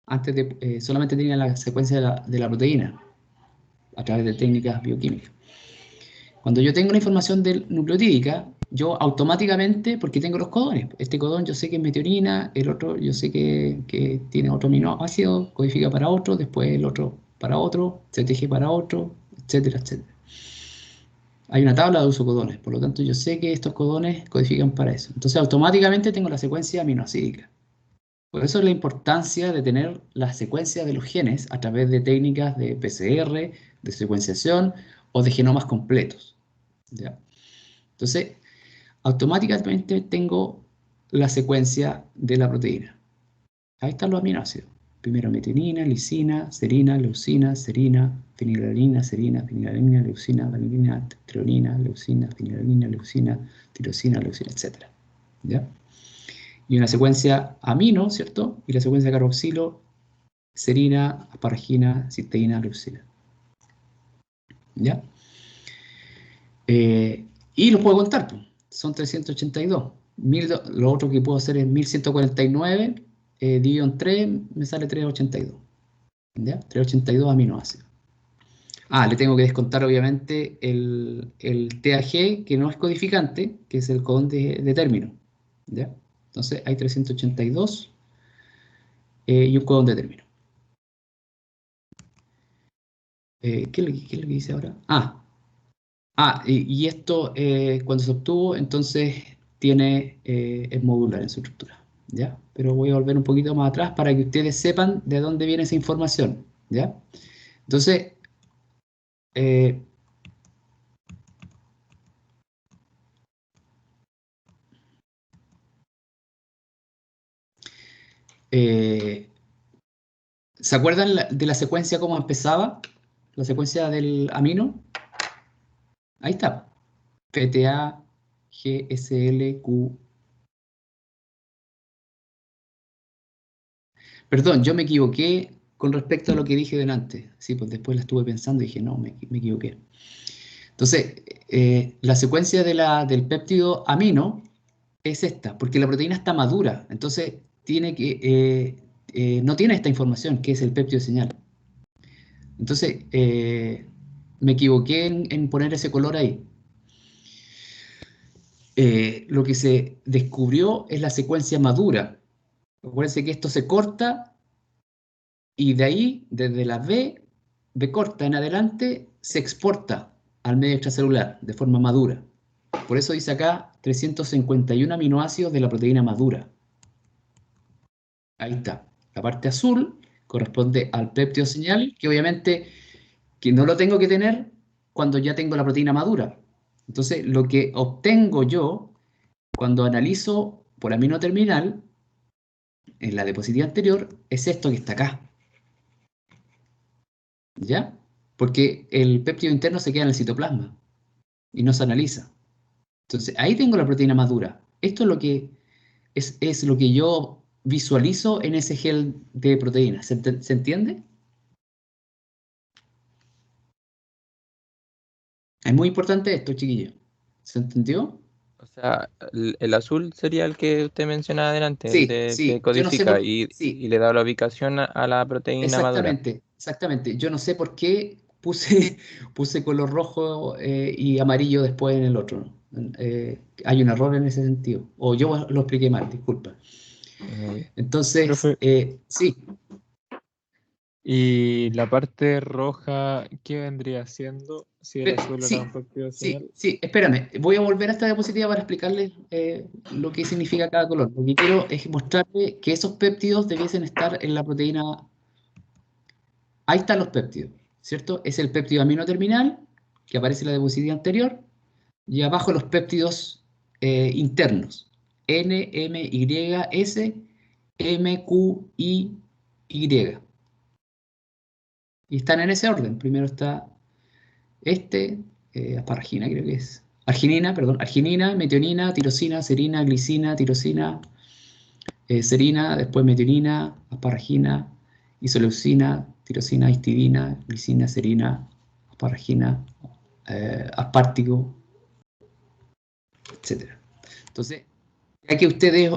Antes solamente tenía la secuencia de la proteína a través de técnicas bioquímicas. Cuando yo tengo la información nucleotídica, yo automáticamente, porque tengo los codones, este codón yo sé que es metionina, el otro yo sé que tiene otro aminoácido, codifica para otro, después el otro para otro, CTG para otro, etcétera, etcétera. Hay una tabla de uso codones, por lo tanto yo sé que estos codones codifican para eso. Entonces automáticamente tengo la secuencia aminoácidica. Por eso es la importancia de tener la secuencia de los genes a través de técnicas de PCR, de secuenciación o de genomas completos. ¿Ya? Entonces, automáticamente tengo la secuencia de la proteína. Ahí están los aminoácidos. Primero metionina, lisina, serina, leucina, serina, fenilalanina, serina, fenilalanina, leucina, valinina, treonina, leucina, fenilalanina, leucina, tirosina, leucina, etc. ¿Ya? Y una secuencia amino, ¿cierto? Y la secuencia carboxilo, serina, asparagina, cisteína, leucina. ¿Ya? Y los puedo contar, pues. Son 382. Lo otro que puedo hacer es 1149, dividido en 3, me sale 382. ¿Ya? 382 aminoácidos. Le tengo que descontar obviamente el TAG, que no es codificante, que es el codón de término. ¿Ya? Entonces hay 382 y un codón de término. ¿Qué es lo que dice ahora? Y esto cuando se obtuvo, entonces es modular en su estructura, ¿ya? Pero voy a volver un poquito más atrás para que ustedes sepan de dónde viene esa información, ¿ya? Entonces, ¿se acuerdan de la secuencia cómo empezaba? La secuencia del amino. Ahí está. PTA, GSL, Q. Perdón, yo me equivoqué con respecto a lo que dije delante. Sí, pues después la estuve pensando y dije, no, me equivoqué. Entonces, la secuencia del péptido amino es esta, porque la proteína está madura, entonces no tiene esta información, que es el péptido señal. Entonces, me equivoqué en poner ese color ahí. Lo que se descubrió es la secuencia madura. Acuérdense que esto se corta y de ahí, desde la B corta en adelante, se exporta al medio extracelular de forma madura. Por eso dice acá 351 aminoácidos de la proteína madura. Ahí está. La parte azul corresponde al péptido señal, que obviamente que no lo tengo que tener cuando ya tengo la proteína madura. Entonces, lo que obtengo yo cuando analizo por amino terminal en la diapositiva anterior es esto que está acá. ¿Ya? Porque el péptido interno se queda en el citoplasma y no se analiza. Entonces, ahí tengo la proteína madura. Esto es lo que yo visualizo en ese gel de proteína. ¿Se entiende? Es muy importante esto, chiquillos. ¿Se entendió? O sea, el azul sería el que usted mencionaba adelante, el Sí, que sí. Yo no sé codifica sí, y le da la ubicación a la proteína madura. exactamente, exactamente. Yo no sé por qué puse color rojo y amarillo después en el otro, ¿no? Hay un error en ese sentido. O yo lo expliqué mal, disculpa. Ya. Entonces, Profe, sí, ¿y la parte roja qué vendría siendo si el azul era un péptido señal? sí, espérame. Voy a volver a esta diapositiva para explicarles lo que significa cada color. Lo que quiero es mostrarles que esos péptidos debiesen estar en la proteína. Ahí están los péptidos, ¿cierto? Es el péptido amino terminal, que aparece en la diapositiva anterior, y abajo los péptidos internos. N, M, Y, S, M, Q, I, Y. Y están en ese orden. Primero está asparagina creo que es. Arginina, perdón, arginina, metionina, tirosina, serina, glicina, tirosina, serina, después metionina, asparagina, isoleucina, tirosina, histidina, glicina, serina, asparagina, aspartico, etc. Entonces, ya que ustedes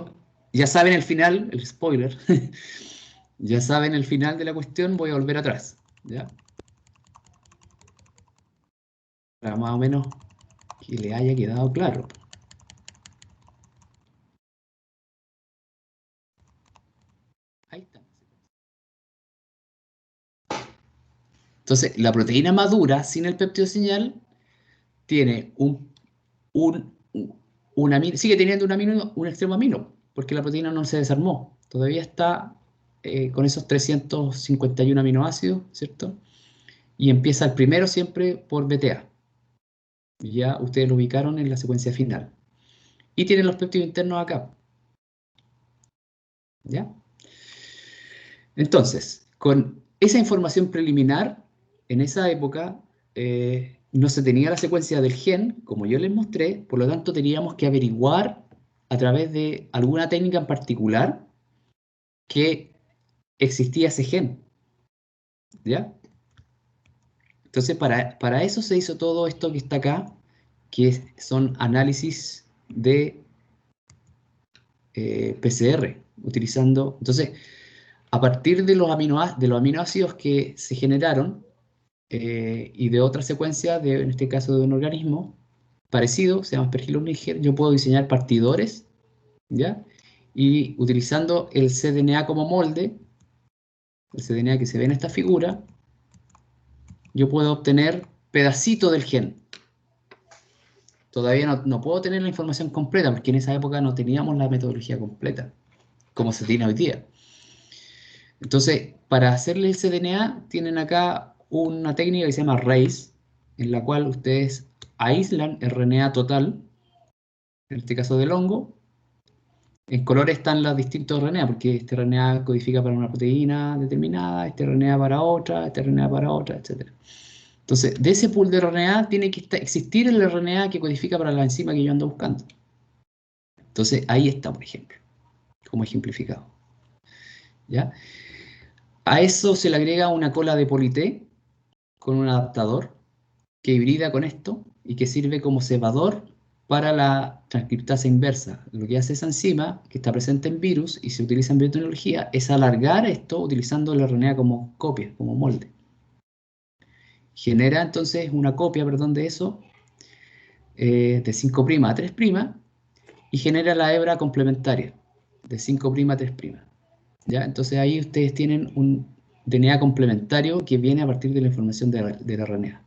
ya saben el final, el spoiler, ya saben el final de la cuestión, voy a volver atrás, ¿ya? Para más o menos que le haya quedado claro. Ahí está. Entonces, la proteína madura sin el péptido señal tiene un amino, sigue teniendo un extremo amino, porque la proteína no se desarmó. Todavía está con esos 351 aminoácidos, ¿cierto? Y empieza el primero siempre por BTA. Ya ustedes lo ubicaron en la secuencia final. y tienen los péptidos internos acá. ¿Ya? Entonces, con esa información preliminar, en esa época no se tenía la secuencia del gen, como yo les mostré, por lo tanto teníamos que averiguar a través de alguna técnica en particular que existía ese gen. ¿Ya? Entonces, para eso se hizo todo esto que está acá, que son análisis de PCR, utilizando... Entonces, a partir de los aminoácidos que se generaron y de otra secuencia, en este caso de un organismo parecido, se llama Aspergillus niger, yo puedo diseñar partidores, ¿ya? Y utilizando el cDNA como molde, el cDNA que se ve en esta figura, yo puedo obtener pedacitos del gen. Todavía no puedo tener la información completa, porque en esa época no teníamos la metodología completa, como se tiene hoy día. Entonces, para hacerle el cDNA, tienen acá una técnica que se llama RACE, en la cual ustedes aíslan el RNA total, en este caso del hongo. En colores están los distintos RNA, porque este RNA codifica para una proteína determinada, este RNA para otra, este RNA para otra, etc. Entonces, de ese pool de RNA tiene que existir el RNA que codifica para la enzima que yo ando buscando. Entonces, ahí está, por ejemplo, como ejemplificado. ¿Ya? A eso se le agrega una cola de Poli-T con un adaptador que hibrida con esto y que sirve como cebador para la transcriptasa inversa. Lo que hace esa enzima, que está presente en virus y se utiliza en biotecnología, es alargar esto utilizando el RNA como copia, como molde. Genera entonces una copia, perdón, de eso, de 5' a 3' y genera la hebra complementaria de 5' a 3'. ¿Ya? Entonces ahí ustedes tienen un DNA complementario que viene a partir de la información del RNA.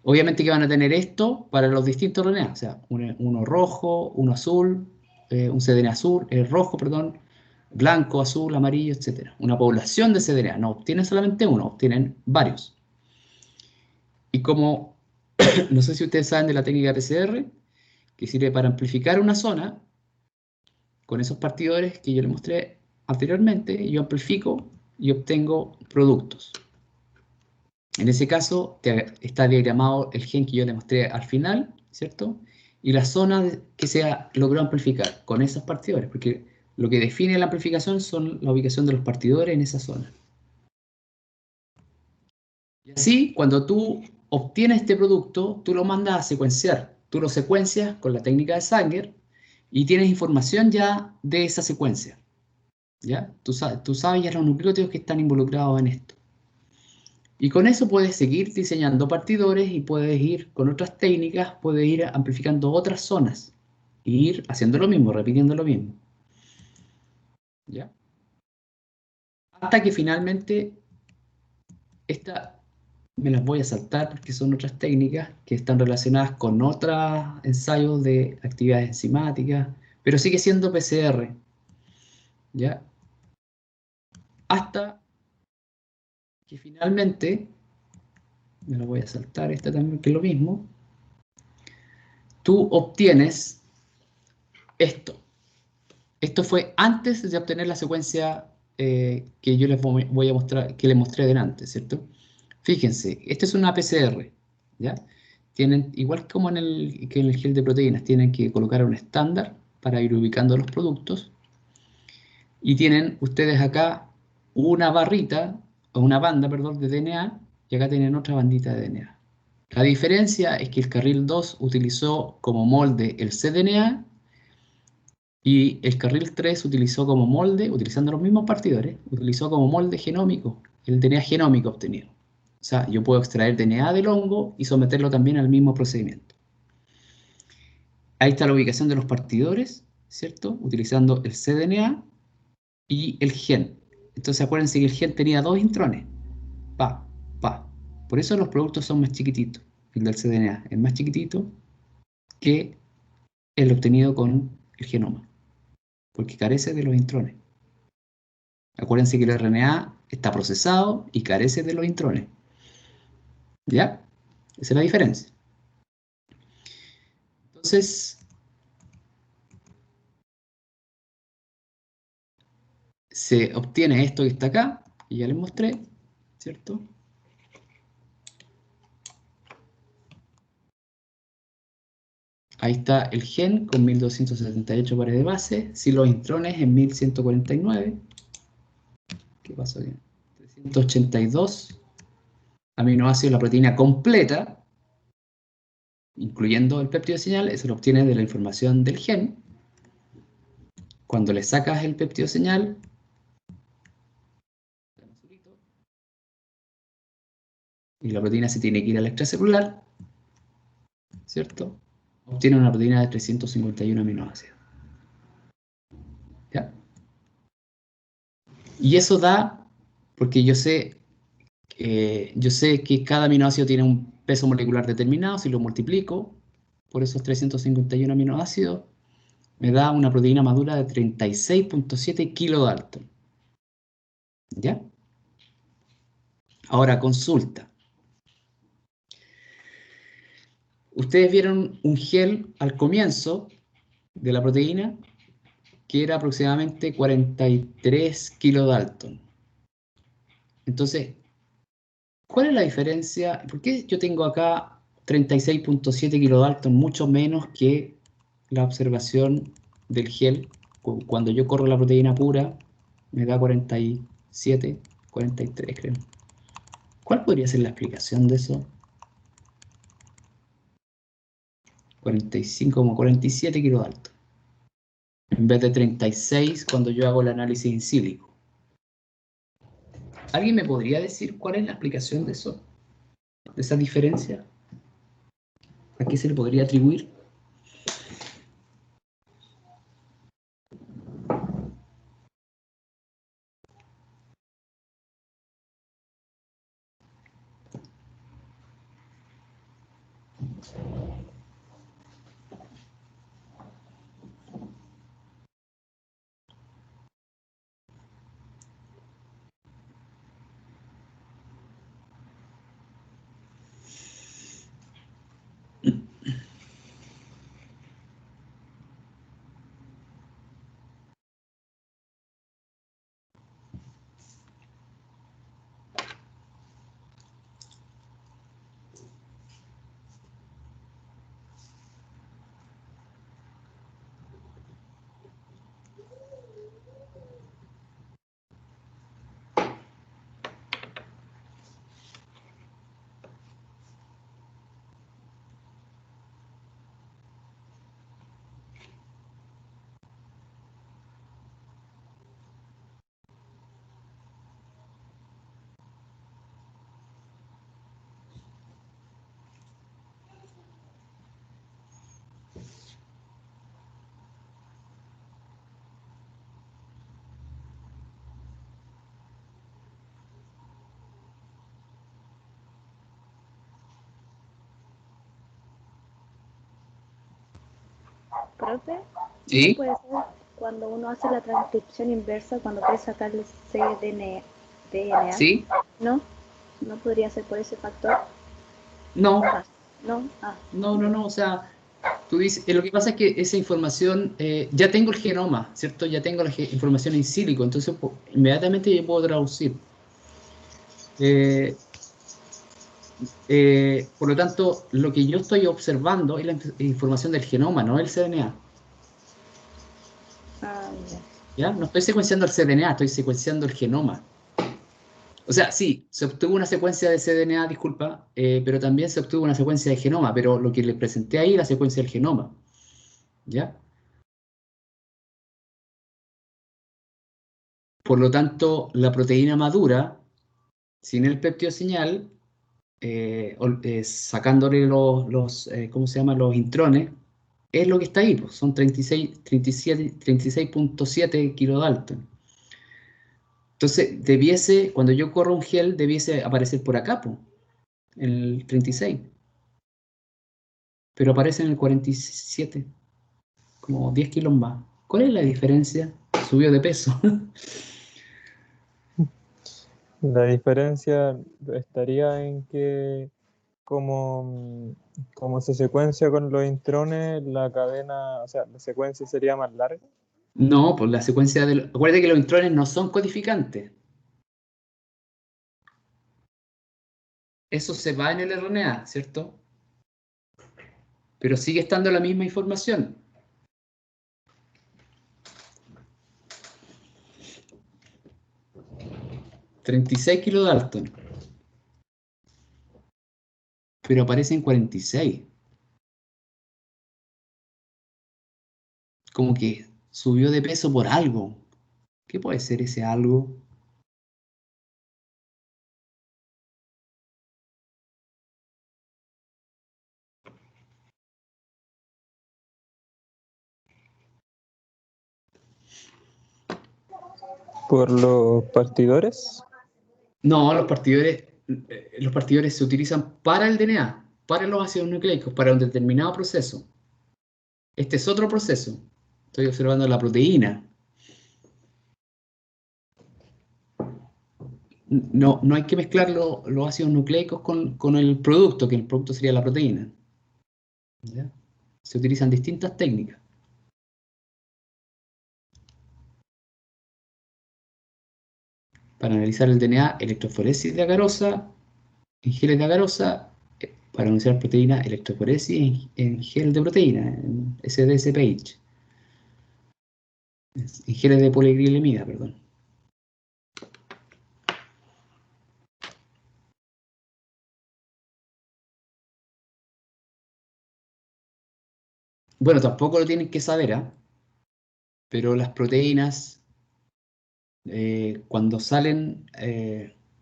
Obviamente que van a tener esto para los distintos RNA, o sea, uno rojo, uno azul, un cDNA azul, rojo, perdón, blanco, azul, amarillo, etc. Una población de cDNA, no obtienen solamente uno, obtienen varios. Y como, no sé si ustedes saben de la técnica PCR, que sirve para amplificar una zona, con esos partidores que yo les mostré anteriormente, yo amplifico y obtengo productos. En ese caso está diagramado el gen que yo les mostré al final, ¿cierto? Y la zona que se logró amplificar con esos partidores, porque lo que define la amplificación son la ubicación de los partidores en esa zona. Y así, cuando tú obtienes este producto, tú lo mandas a secuenciar. Tú lo secuencias con la técnica de Sanger y tienes información ya de esa secuencia. ¿Ya? Tú sabes ya los nucleótidos que están involucrados en esto. Y con eso puedes seguir diseñando partidores y puedes ir con otras técnicas, puedes ir amplificando otras zonas e ir haciendo lo mismo, repitiendo lo mismo. ¿Ya? Hasta que finalmente esta me las voy a saltar porque son otras técnicas que están relacionadas con otros ensayos de actividades enzimáticas, pero sigue siendo PCR. ¿Ya? Hasta que finalmente, me lo voy a saltar esta también, que es lo mismo, tú obtienes esto. Esto fue antes de obtener la secuencia que yo les voy a mostrar, que les mostré delante, ¿cierto? Fíjense, esto es una PCR, ¿ya? Tienen, igual como que en el gel de proteínas, tienen que colocar un estándar para ir ubicando los productos. Y tienen ustedes acá una barrita, o una banda, perdón, de DNA, y acá tienen otra bandita de DNA. La diferencia es que el carril 2 utilizó como molde el cDNA y el carril 3 utilizó como molde, utilizando los mismos partidores, utilizó como molde genómico, el DNA genómico obtenido. O sea, yo puedo extraer DNA del hongo y someterlo también al mismo procedimiento. Ahí está la ubicación de los partidores, ¿cierto? Utilizando el cDNA y el gen. Entonces acuérdense que el gen tenía dos intrones. Pa, pa. Por eso los productos son más chiquititos. El del cDNA es más chiquitito que el obtenido con el genoma, porque carece de los intrones. Acuérdense que el RNA está procesado y carece de los intrones. ¿Ya? Esa es la diferencia. Entonces, se obtiene esto que está acá, y ya les mostré, ¿cierto? Ahí está el gen con 1278 pares de base, si los intrones en 1149. ¿Qué pasó aquí? 382 aminoácidos, la proteína completa, incluyendo el péptido de señal, eso lo obtienes de la información del gen. Cuando le sacas el péptido de señal, y la proteína se tiene que ir al extracelular, ¿cierto? Obtiene una proteína de 351 aminoácidos. ¿Ya? Y eso da, porque yo sé que cada aminoácido tiene un peso molecular determinado, si lo multiplico por esos 351 aminoácidos, me da una proteína madura de 36.7 kilodalton. ¿Ya? Ahora, consulta. Ustedes vieron un gel al comienzo de la proteína que era aproximadamente 43 kilodalton. Entonces, ¿cuál es la diferencia? ¿Por qué yo tengo acá 36.7 kilodalton, mucho menos que la observación del gel? Cuando yo corro la proteína pura, me da 47, 43, creo. ¿Cuál podría ser la explicación de eso? 45,47 kilodalton. En vez de 36 cuando yo hago el análisis in sílico. ¿Alguien me podría decir cuál es la explicación de eso? ¿De esa diferencia? ¿A qué se le podría atribuir? Profe, ¿no ¿Sí? puede ser cuando uno hace la transcripción inversa, cuando quiere sacarle DNA? ¿Sí? ¿No? ¿No podría ser por ese factor? No, Ah, ¿no? Ah, no. O sea, tú dices, lo que pasa es que esa información, ya tengo el genoma, ¿cierto? Ya tengo la información in sílico, entonces inmediatamente yo puedo traducir. Por lo tanto, lo que yo estoy observando es la información del genoma, no el cDNA. ah, ya. ¿Ya? No estoy secuenciando el cDNA, estoy secuenciando el genoma. O sea, sí, se obtuvo una secuencia de cDNA, disculpa, pero también se obtuvo una secuencia de genoma, pero lo que les presenté ahí es la secuencia del genoma. ¿Ya? Por lo tanto, la proteína madura, sin el péptido señal, sacándole ¿cómo se llama? Los intrones, es lo que está ahí, pues, son 36.7 kilodalton. Entonces, cuando yo corro un gel, debiese aparecer por acá, pues, en el 36. Pero aparece en el 47, como 10 kilos más. ¿Cuál es la diferencia? Subió de peso. La diferencia estaría en que como se secuencia con los intrones, la cadena, o sea, la secuencia sería más larga. No, pues la secuencia del... Acuérdate que los intrones no son codificantes. Eso se va en el RNA, ¿cierto? Pero sigue estando la misma información. ...36 kilodalton. Pero aparece en 46. Como que subió de peso por algo. ¿Qué puede ser ese algo? ¿Por los partidores? No, los partidores se utilizan para el DNA, para los ácidos nucleicos, para un determinado proceso. Este es otro proceso. Estoy observando la proteína. No, no hay que mezclar los ácidos nucleicos con el producto, que el producto sería la proteína. ¿Ya? Se utilizan distintas técnicas. Para analizar el DNA, electroforesis de agarosa, en geles de agarosa, para analizar proteína, electroforesis en gel de proteína, en SDSPH, en geles de poliacrilamida, perdón. Bueno, tampoco lo tienen que saber, ¿ah? Pero las proteínas, cuando salen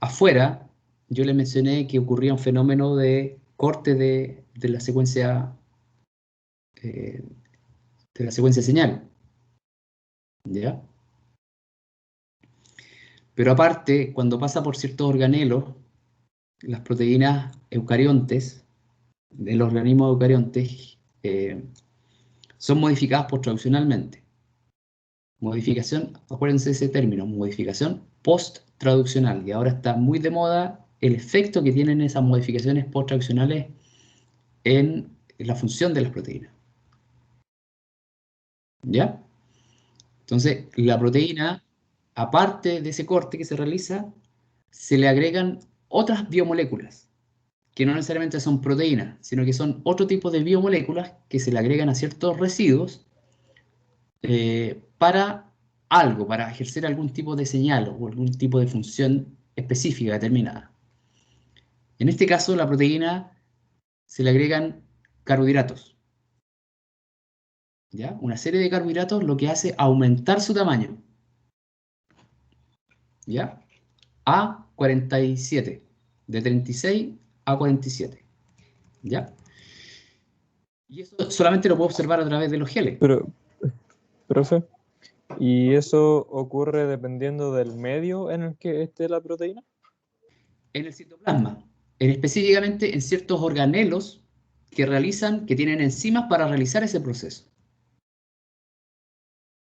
afuera, yo les mencioné que ocurría un fenómeno de corte de la secuencia señal, ¿ya? Pero aparte, cuando pasa por ciertos organelos, las proteínas eucariontes, del organismo eucariontes, son modificadas post-traduccionalmente. Modificación, acuérdense de ese término, modificación post-traduccional. Y ahora está muy de moda el efecto que tienen esas modificaciones post-traduccionales en la función de las proteínas. ¿Ya? Entonces, la proteína, aparte de ese corte que se realiza, se le agregan otras biomoléculas, que no necesariamente son proteínas, sino que son otro tipo de biomoléculas que se le agregan a ciertos residuos para algo, para ejercer algún tipo de señal o algún tipo de función específica determinada. En este caso, la proteína se le agregan carbohidratos. ¿Ya? Una serie de carbohidratos lo que hace aumentar su tamaño. ¿Ya? A 47. De 36 a 47. ¿Ya? Y eso solamente lo puedo observar a través de los geles. Pero, profe, ¿y eso ocurre dependiendo del medio en el que esté la proteína? En el citoplasma, específicamente en ciertos organelos que tienen enzimas para realizar ese proceso.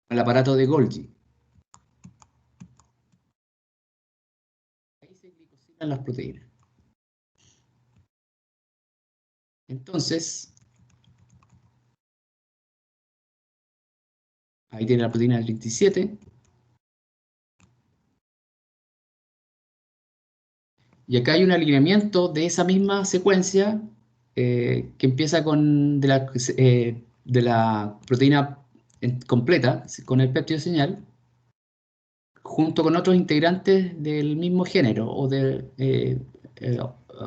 El aparato de Golgi. Ahí se glicosilan las proteínas. Entonces, ahí tiene la proteína del 37. Y acá hay un alineamiento de esa misma secuencia que empieza de la proteína completa, con el péptido señal, junto con otros integrantes del mismo género o de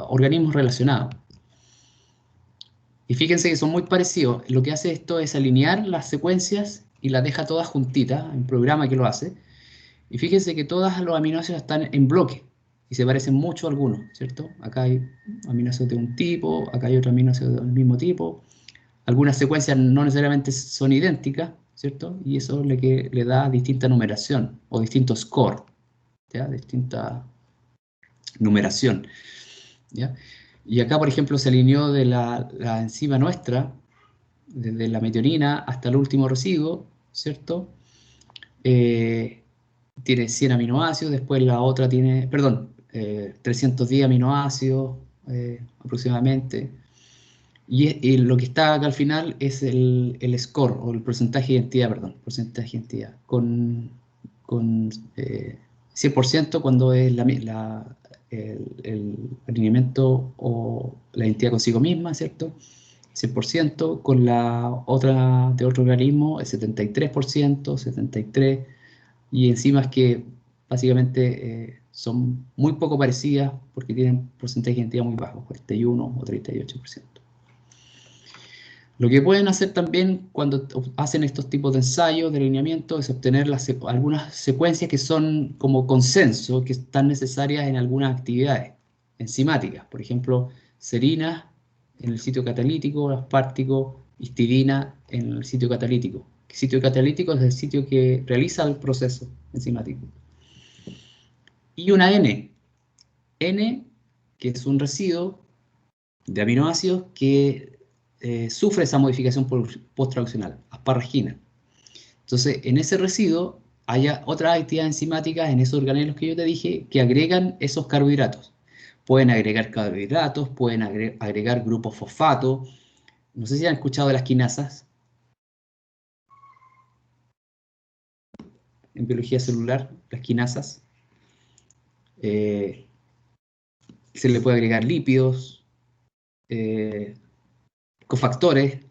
organismos relacionados. Y fíjense que son muy parecidos. Lo que hace esto es alinear las secuencias y las deja todas juntitas, hay un programa que lo hace. Y fíjense que todos los aminoácidos están en bloque y se parecen mucho a algunos, ¿cierto? Acá hay aminoácidos de un tipo, acá hay otros aminoácidos del mismo tipo. Algunas secuencias no necesariamente son idénticas, ¿cierto? Y eso le da distinta numeración o distinto score, ¿ya? Distinta numeración, ¿ya? Y acá, por ejemplo, se alineó de la enzima nuestra, desde la metionina hasta el último residuo, ¿cierto? Tiene 100 aminoácidos, después la otra tiene, perdón, 310 aminoácidos aproximadamente. Y lo que está acá al final es el score, o el porcentaje de identidad, perdón, porcentaje de identidad, con 100% cuando es el alineamiento o la identidad consigo misma, ¿cierto? 100%, con la otra de otro organismo es 73%, 73%, y enzimas que básicamente son muy poco parecidas porque tienen porcentaje de identidad muy bajo, 41 o 38%. Lo que pueden hacer también cuando hacen estos tipos de ensayos de alineamiento es obtener algunas secuencias que son como consenso, que están necesarias en algunas actividades enzimáticas. Por ejemplo, serinas en el sitio catalítico, aspartico, histidina en el sitio catalítico. El sitio catalítico es el sitio que realiza el proceso enzimático. Y una N, que es un residuo de aminoácidos que sufre esa modificación post-traduccional, asparagina. Entonces, en ese residuo hay otras actividades enzimáticas en esos organelos que yo te dije que agregan esos carbohidratos. Pueden agregar carbohidratos, pueden agregar grupos fosfato. No sé si han escuchado de las quinasas en biología celular, las quinasas. Se le puede agregar lípidos, cofactores,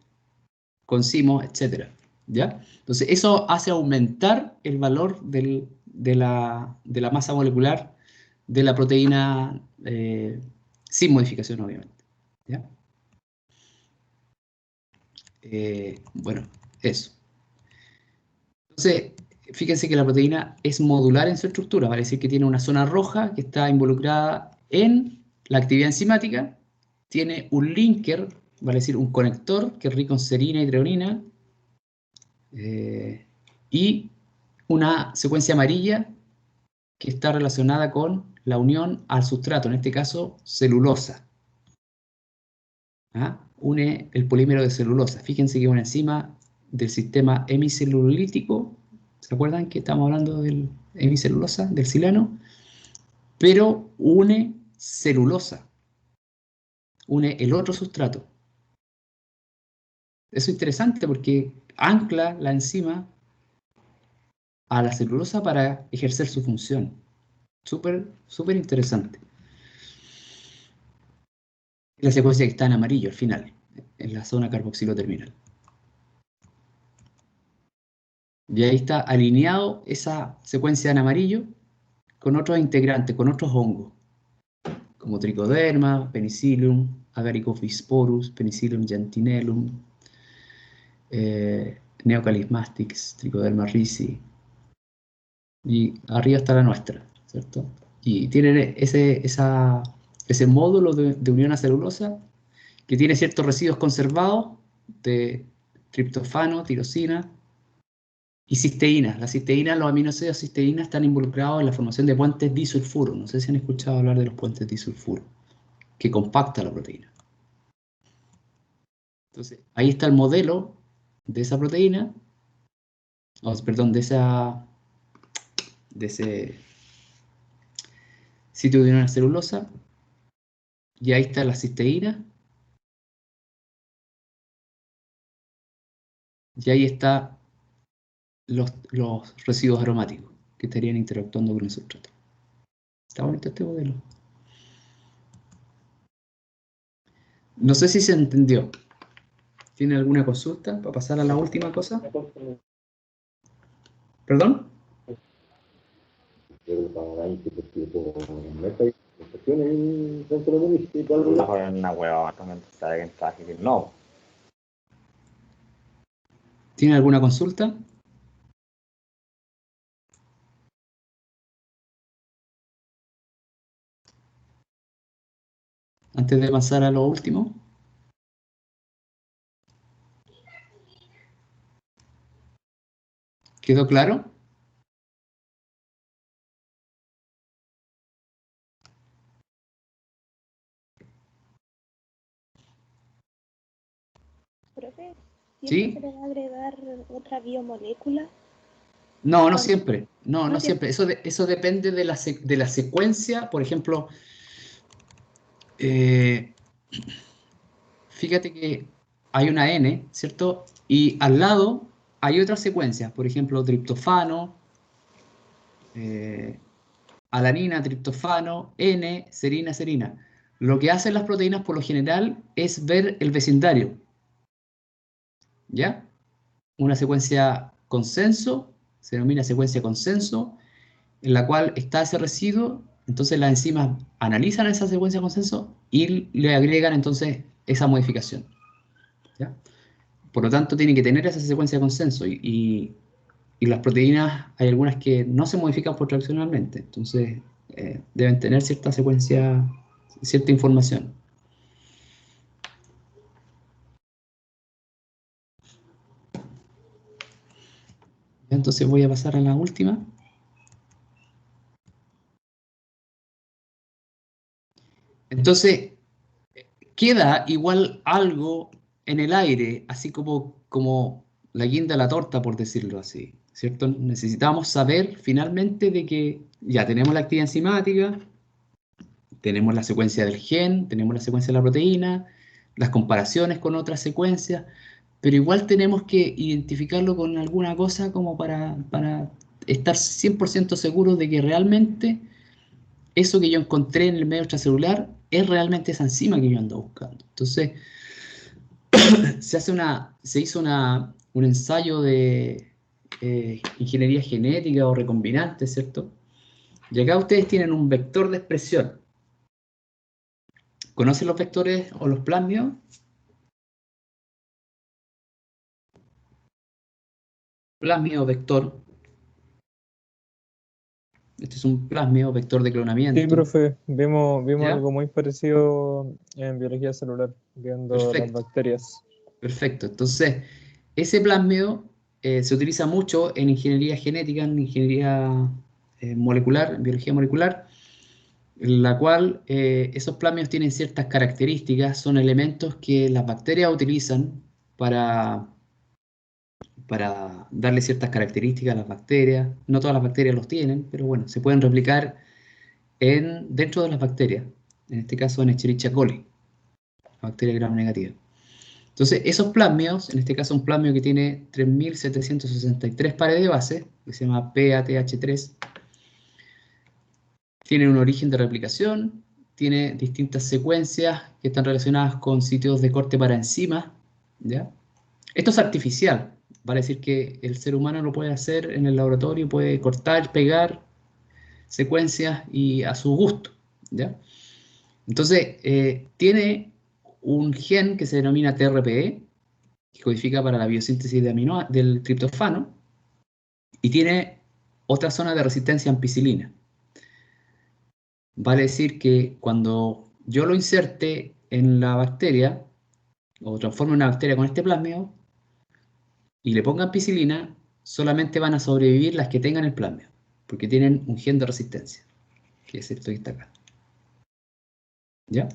coenzimos, etc. ¿Ya? Entonces, eso hace aumentar el valor de la masa molecular de la proteína sin modificación, obviamente. ¿Ya? Bueno, eso. Entonces, fíjense que la proteína es modular en su estructura, vale decir que tiene una zona roja que está involucrada en la actividad enzimática, tiene un linker, vale decir un conector que es rico en serina y treonina, y una secuencia amarilla que está relacionada con la unión al sustrato, en este caso celulosa. ¿Ah? Une el polímero de celulosa. Fíjense que es una enzima del sistema hemicelulítico. ¿Se acuerdan que estamos hablando del hemicelulosa, del silano? Pero une celulosa. Une el otro sustrato. Eso es interesante porque ancla la enzima a la celulosa para ejercer su función. Súper, súper interesante. La secuencia que está en amarillo al final, en la zona carboxilo terminal. Y ahí está alineado esa secuencia en amarillo con otros integrantes, con otros hongos, como Trichoderma, Penicillium, Agaricophysporus, Penicillium gentinellum, Neocalismastix, Trichoderma ricci. Y arriba está la nuestra, ¿cierto? Y tienen ese módulo de unión a celulosa que tiene ciertos residuos conservados de triptofano, tirosina y cisteína. La cisteína, los aminoácidos cisteína están involucrados en la formación de puentes disulfuro. No sé si han escuchado hablar de los puentes disulfuro, que compacta la proteína. Entonces, ahí está el modelo de esa proteína, perdón, de ese sitio de una celulosa, y ahí está la cisteína, y ahí está los residuos aromáticos que estarían interactuando con el sustrato. Está bonito este modelo. No sé si se entendió. ¿Tiene alguna consulta para pasar a la última cosa? ¿Perdón? No. ¿Tiene alguna consulta? Antes de pasar a lo último. ¿Quedó claro? Profe, ¿Sí? ¿siempre se le va a agregar otra biomolécula? No, no siempre. No, No no siempre. Eso depende de la secuencia. Por ejemplo, fíjate que hay una N, ¿cierto? Y al lado hay otras secuencias, por ejemplo, triptofano, alanina, triptofano, N, serina, serina. Lo que hacen las proteínas por lo general es ver el vecindario, ¿ya? Una secuencia consenso, se denomina secuencia consenso, en la cual está ese residuo, entonces las enzimas analizan esa secuencia consenso y le agregan entonces esa modificación, ¿ya? Por lo tanto, tiene que tener esa secuencia de consenso y las proteínas, hay algunas que no se modifican por tradicionalmente, entonces deben tener cierta secuencia, cierta información. Entonces voy a pasar a la última. Entonces, queda igual algo en el aire, así como la guinda de la torta, por decirlo así, ¿cierto? Necesitamos saber finalmente de que ya tenemos la actividad enzimática, tenemos la secuencia del gen, tenemos la secuencia de la proteína, las comparaciones con otras secuencias, pero igual tenemos que identificarlo con alguna cosa como para estar 100% seguros de que realmente eso que yo encontré en el medio extracelular es realmente esa enzima que yo ando buscando. Entonces, se hizo un ensayo de ingeniería genética o recombinante, ¿cierto? Y acá ustedes tienen un vector de expresión. ¿Conocen los vectores o los plasmios? Plasmio vector. Este es un plasmio vector de Sí, clonamiento. profe, vimos ¿Ya? algo muy parecido en biología celular, viendo las Perfecto. bacterias. Perfecto. Entonces, ese plasmio se utiliza mucho en ingeniería genética, en ingeniería molecular, en biología molecular, en la cual esos plasmios tienen ciertas características, son elementos que las bacterias utilizan para darle ciertas características a las bacterias. No todas las bacterias los tienen, pero bueno, se pueden replicar dentro de las bacterias, en este caso en Escherichia coli, la bacteria gram negativa. Entonces, esos plasmios, en este caso un plasmio que tiene 3.763 pares de base, que se llama PATH3, tiene un origen de replicación, tiene distintas secuencias que están relacionadas con sitios de corte para enzimas, ¿ya? Esto es artificial, vale decir que el ser humano lo puede hacer en el laboratorio, puede cortar, pegar secuencias y a su gusto, ¿ya? Entonces, tiene un gen que se denomina TRPE, que codifica para la biosíntesis del triptofano, y tiene otra zona de resistencia a ampicilina. Vale decir que cuando yo lo inserte en la bacteria, o transforme una bacteria con este plasmio, y le ponga ampicilina, solamente van a sobrevivir las que tengan el plasmio, porque tienen un gen de resistencia, que es esto que está acá. ¿Ya?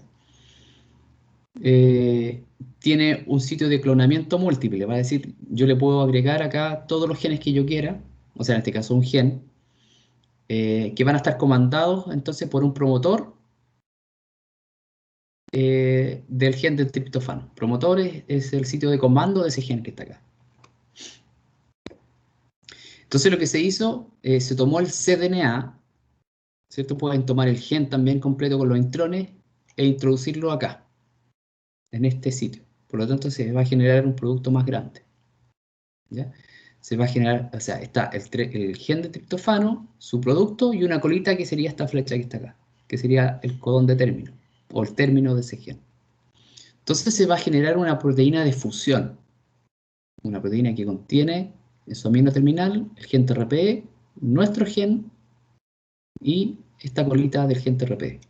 Tiene un sitio de clonamiento múltiple, va a decir, yo le puedo agregar acá todos los genes que yo quiera, o sea, en este caso un gen, que van a estar comandados entonces por un promotor del gen del triptofano. Promotor es el sitio de comando de ese gen que está acá. Entonces lo que se hizo, se tomó el cDNA, ¿cierto? Pueden tomar el gen también completo con los intrones e introducirlo acá, en este sitio. Por lo tanto, se va a generar un producto más grande, ¿ya? Se va a generar, o sea, está el gen de triptofano, su producto y una colita que sería esta flecha que está acá, que sería el codón de término, o el término de ese gen. Entonces se va a generar una proteína de fusión, una proteína que contiene en su amino terminal el gen TRPE, nuestro gen y esta colita del gen TRPE.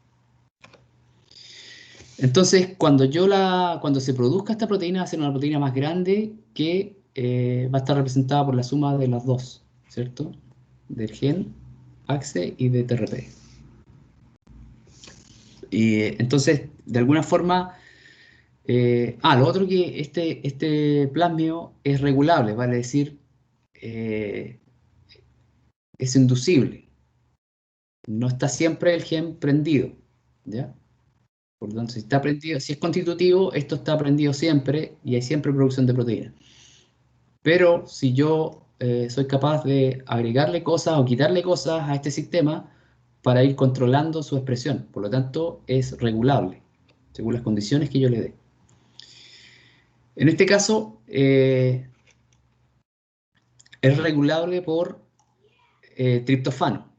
Entonces, cuando se produzca esta proteína, va a ser una proteína más grande que va a estar representada por la suma de las dos, ¿cierto? Del gen AXE y de TRPE. Y entonces, de alguna forma, lo otro que este plasmio es regulable, vale decir, es inducible. No está siempre el gen prendido, ¿ya? Por lo tanto, si está prendido, si es constitutivo, esto está prendido siempre y hay siempre producción de proteína. Pero si yo soy capaz de agregarle cosas o quitarle cosas a este sistema para ir controlando su expresión, por lo tanto, es regulable, según las condiciones que yo le dé. En este caso, es regulable por triptofano,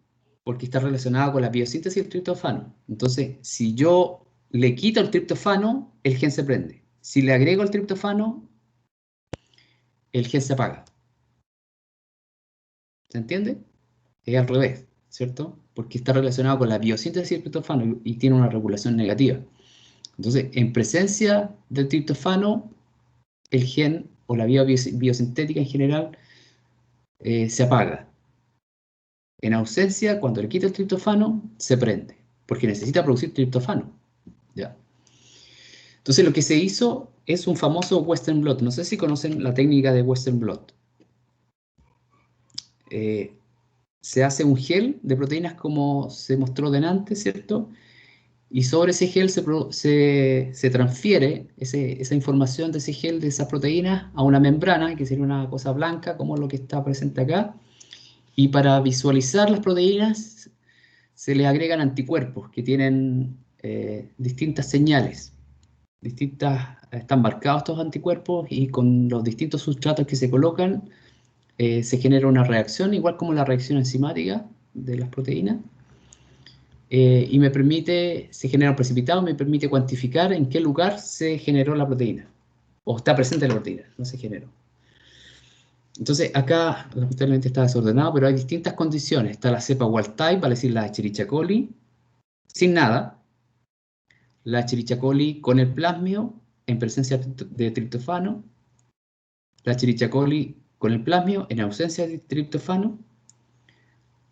porque está relacionado con la biosíntesis del triptofano. Entonces, si yo le quito el triptofano, el gen se prende. Si le agrego el triptofano, el gen se apaga. ¿Se entiende? Es al revés, ¿cierto? Porque está relacionado con la biosíntesis del triptofano y tiene una regulación negativa. Entonces, en presencia del triptofano, el gen o la vía biosintética en general se apaga. En ausencia, cuando le quita el triptofano, se prende, porque necesita producir triptofano. ¿Ya? Entonces, lo que se hizo es un famoso Western blot. No sé si conocen la técnica de Western blot. Se hace un gel de proteínas como se mostró delante, ¿cierto? Y sobre ese gel se transfiere esa información de ese gel, de esas proteínas, a una membrana, que sería una cosa blanca, como lo que está presente acá. Y para visualizar las proteínas, se le agregan anticuerpos que tienen distintas señales. Están marcados estos anticuerpos y con los distintos sustratos que se colocan, se genera una reacción, igual como la reacción enzimática de las proteínas. Y se genera un precipitado, me permite cuantificar en qué lugar se generó la proteína. O está presente la proteína, no se generó. Entonces, acá lamentablemente está desordenado, pero hay distintas condiciones. Está la cepa wild type, vale decir la Escherichia coli, sin nada. La Escherichia coli con el plasmio, en presencia de triptofano. La Escherichia coli con el plasmio, en ausencia de triptofano.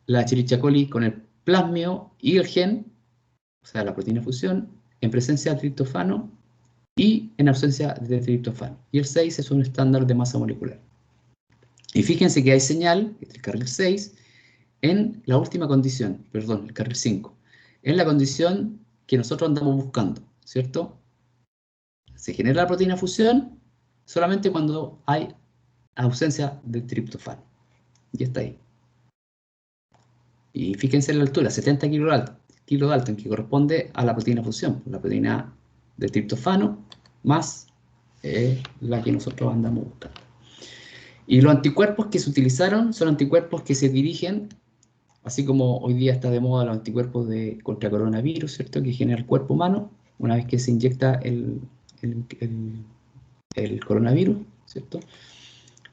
La Escherichia coli con el plasmio y el gen, o sea, la proteína fusión, en presencia de triptofano y en ausencia de triptofano. Y el 6 es un estándar de masa molecular. Y fíjense que hay señal, el carril 6, en la última condición, perdón, el carril 5, en la condición que nosotros andamos buscando, ¿cierto? Se genera la proteína fusión solamente cuando hay ausencia de triptofano. Y está ahí. Y fíjense en la altura, 70 kilodalton, que corresponde a la proteína fusión, la proteína de triptofano más la que nosotros andamos buscando. Y los anticuerpos que se utilizaron son anticuerpos que se dirigen, así como hoy día está de moda los anticuerpos contra coronavirus, ¿cierto? Que genera el cuerpo humano una vez que se inyecta el coronavirus, ¿cierto?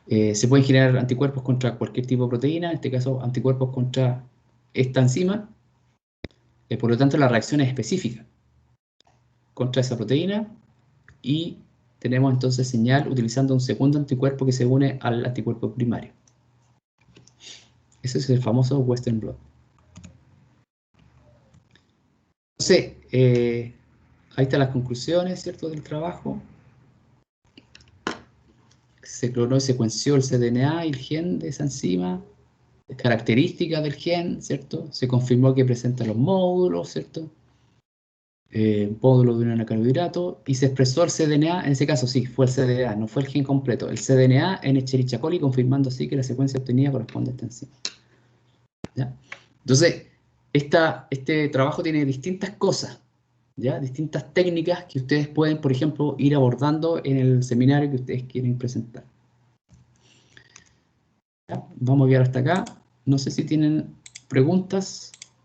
Se pueden generar anticuerpos contra cualquier tipo de proteína, en este caso anticuerpos contra esta enzima. Por lo tanto, la reacción es específica contra esa proteína y tenemos entonces señal utilizando un segundo anticuerpo que se une al anticuerpo primario. Ese es el famoso Western blot. Entonces, ahí están las conclusiones, ¿cierto?, del trabajo. Se clonó y secuenció el cDNA y el gen de esa enzima, características del gen, ¿cierto? Se confirmó que presenta los módulos, ¿cierto? Módulo de un carbohidrato, y se expresó el cDNA, en ese caso sí, fue el cDNA, no fue el gen completo, el cDNA en Escherichia coli, confirmando así que la secuencia obtenida corresponde a esta enzima. ¿Ya? Entonces, este trabajo tiene distintas cosas, ¿ya? Distintas técnicas que ustedes pueden, por ejemplo, ir abordando en el seminario que ustedes quieren presentar. ¿Ya? Vamos a llegar hasta acá. No sé si tienen preguntas.